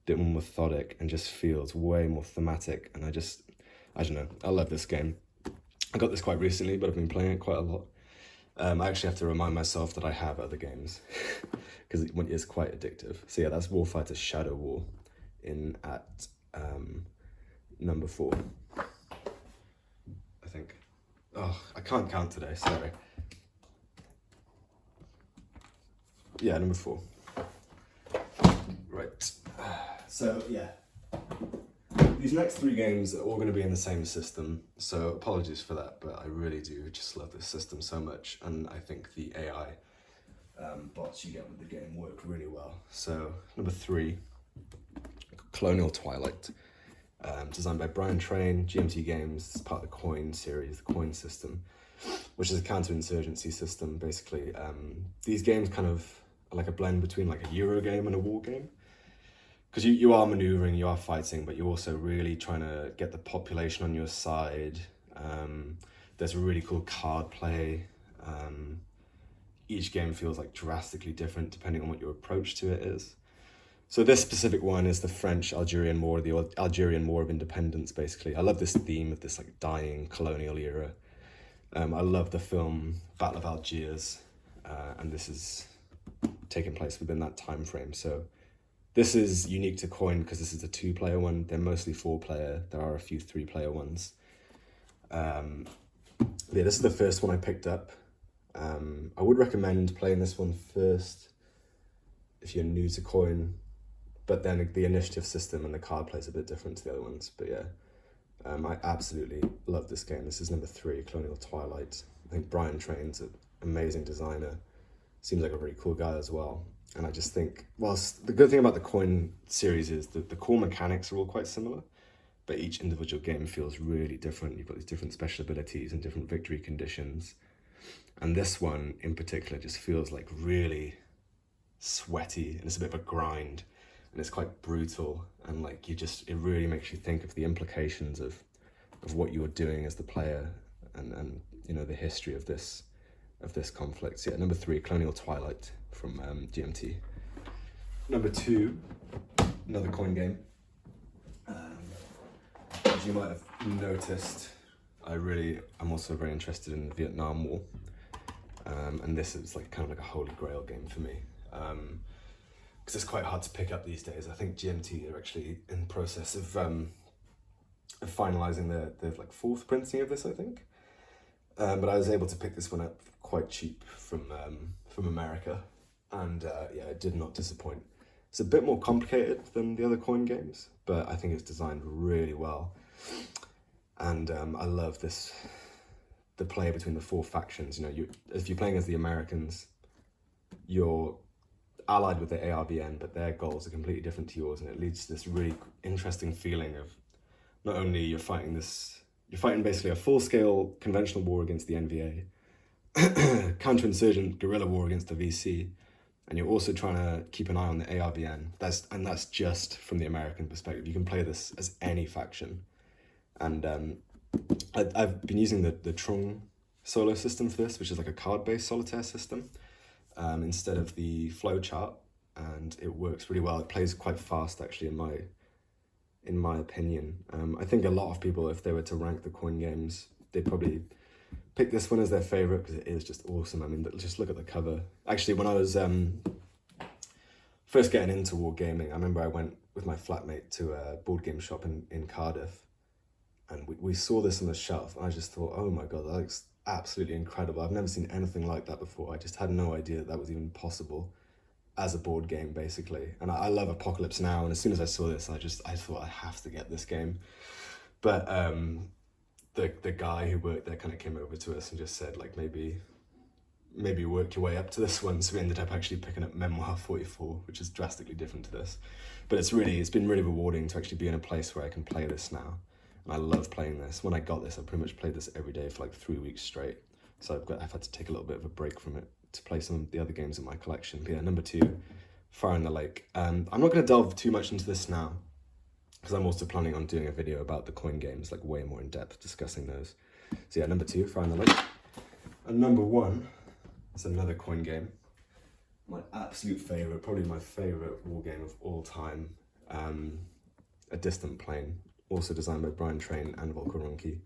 bit more methodic, and just feels way more thematic. And I don't know, I love this game. I got this quite recently, but I've been playing it quite a lot. I actually have to remind myself that I have other games, because it is quite addictive. So yeah, that's Warfighter Shadow War at number 4, I think. Oh, I can't count today, sorry. Yeah, number 4. Right. So yeah, these next 3 games are all going to be in the same system, so apologies for that, but I really do just love this system so much, and I think the AI bots you get with the game work really well. So number 3, Colonial Twilight, designed by Brian Train, GMT Games. It's part of the Coin series, the Coin system, which is a counterinsurgency system, basically. These games kind of are like a blend between like a Euro game and a war game, because you are maneuvering, you are fighting, but you're also really trying to get the population on your side. There's a really cool card play. Each game feels like drastically different depending on what your approach to it is. So this specific one is the French-Algerian War, the Algerian War of Independence, basically. I love this theme of this like dying colonial era. I love the film Battle of Algiers, and this is taking place within that time frame. So this is unique to Coin because this is a 2-player one. They're mostly 4-player. There are a few 3-player ones. Yeah, this is the first one I picked up. I would recommend playing this one first if you're new to Coin, but then the initiative system and the card play is a bit different to the other ones. But yeah, I absolutely love this game. This is number 3, Colonial Twilight. I think Brian Train's an amazing designer. Seems like a really cool guy as well. And I just think, whilst the good thing about the Coin series is that the core mechanics are all quite similar, but each individual game feels really different. You've got these different special abilities and different victory conditions. And this one in particular just feels like really sweaty, and it's a bit of a grind, and it's quite brutal, and like it really makes you think of the implications of what you're doing as the player, and you know, the history of this conflict. So yeah, number 3, Colonial Twilight from GMT. Number 2, another coin game. As you might have noticed, I'm also very interested in the Vietnam War, and this is like kind of like a holy grail game for me, because it's quite hard to pick up these days. I think GMT are actually in the process of finalising the like 4th printing of this, I think. But I was able to pick this one up quite cheap from America, and yeah, it did not disappoint. It's a bit more complicated than the other coin games, but I think it's designed really well. And I love the play between the 4 factions. You know, if you're playing as the Americans, you're allied with the ARBN, but their goals are completely different to yours, and it leads to this really interesting feeling of not only you're fighting basically a full-scale conventional war against the NVA, counterinsurgent guerrilla war against the VC, and you're also trying to keep an eye on the ARBN. That's just from the American perspective. You can play this as any faction. And I've been using the Trung solo system for this, which is like a card-based solitaire system, instead of the flowchart, and it works really well. It plays quite fast, actually, in my opinion. I think a lot of people, if they were to rank the coin games, they'd probably pick this one as their favorite because it is just awesome. I mean, just look at the cover. Actually, when I was first getting into wargaming, I remember I went with my flatmate to a board game shop in Cardiff, and we saw this on the shelf, and I just thought, oh my god, that looks absolutely incredible. I've never seen anything like that before. I just had no idea that was even possible as a board game, basically. And I love Apocalypse Now, and as soon as I saw this, I thought I have to get this game. But the guy who worked there kind of came over to us and just said, like, maybe work your way up to this one. So we ended up actually picking up Memoir 44, which is drastically different to this. But it's been really rewarding to actually be in a place where I can play this now. And I love playing this. When I got this, I pretty much played this every day for like 3 weeks straight. So I've had to take a little bit of a break from it to play some of the other games in my collection. But yeah, number 2, Fire in the Lake. I'm not going to delve too much into this now, because I'm also planning on doing a video about the coin games, like way more in depth, discussing those. So yeah, number 2, Fire in the Lake. And number 1 is another coin game. My absolute favourite, probably my favourite war game of all time. A Distant Plain, also designed by Brian Train and Volker Runke,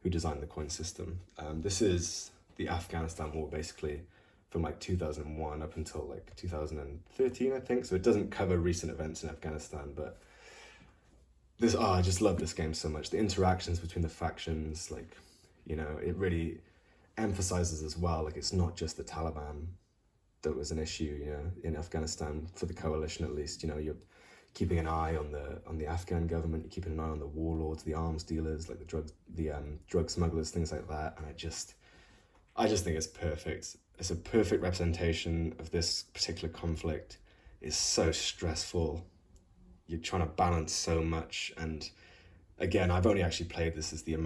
who designed the coin system. This is the Afghanistan war, basically, from like 2001 up until like 2013, I think. So it doesn't cover recent events in Afghanistan, but I just love this game so much. The interactions between the factions, like, you know, it really emphasizes as well, like, it's not just the Taliban that was an issue, you know, in Afghanistan, for the coalition at least. You know, you're keeping an eye on the Afghan government, you're keeping an eye on the warlords, the arms dealers, like the drug smugglers, things like that. And I just think it's perfect. It's a perfect representation of this particular conflict. It's so stressful. You're trying to balance so much. And again, I've only actually played this as the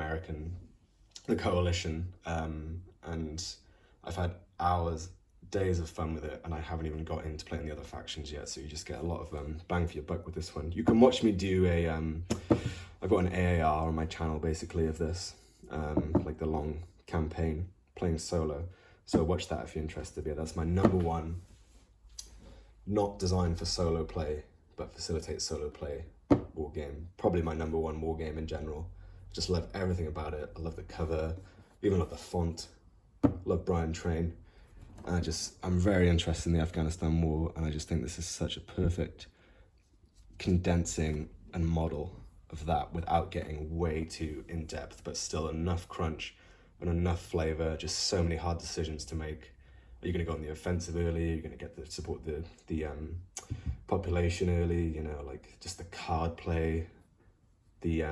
coalition, and I've had days of fun with it, and I haven't even got into playing the other factions yet, so you just get a lot of bang for your buck with this one. You can watch me do I've got an AAR on my channel, basically, of this, like the long campaign, playing solo, so watch that if you're interested. Yeah, that's my number 1, not designed for solo play, but facilitates solo play war game. Probably my number 1 war game in general. Just love everything about it. I love the cover, even love the font, love Brian Train. I'm very interested in the Afghanistan war, and I just think this is such a perfect condensing and model of that without getting way too in-depth, but still enough crunch and enough flavor. Just so many hard decisions to make. Are you going to go on the offensive early? Are you going to support the population early? You know, like, just the card play, the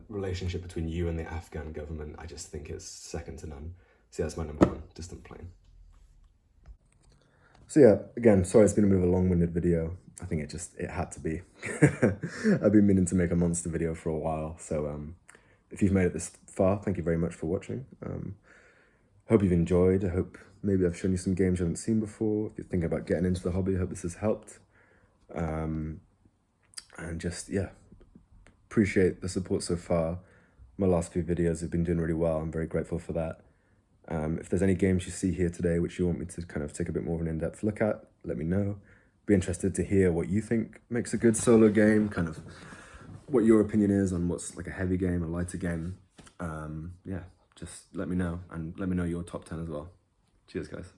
relationship between you and the Afghan government. I just think it's second to none. So yeah, that's my number 1, Distant Plain. So yeah, again, sorry it's been a bit of a long-winded video. I think it had to be. I've been meaning to make a monster video for a while, so if you've made it this far, thank you very much for watching. Hope you've enjoyed. I hope maybe I've shown you some games you haven't seen before. If you're thinking about getting into the hobby, I hope this has helped. And just, yeah, appreciate the support so far. My last few videos have been doing really well. I'm very grateful for that. If there's any games you see here today which you want me to kind of take a bit more of an in-depth look at, let me know. Be interested to hear what you think makes a good solo game, kind of what your opinion is on what's like a heavy game, a lighter game. Yeah, just let me know, and let me know your top 10 as well. Cheers, guys.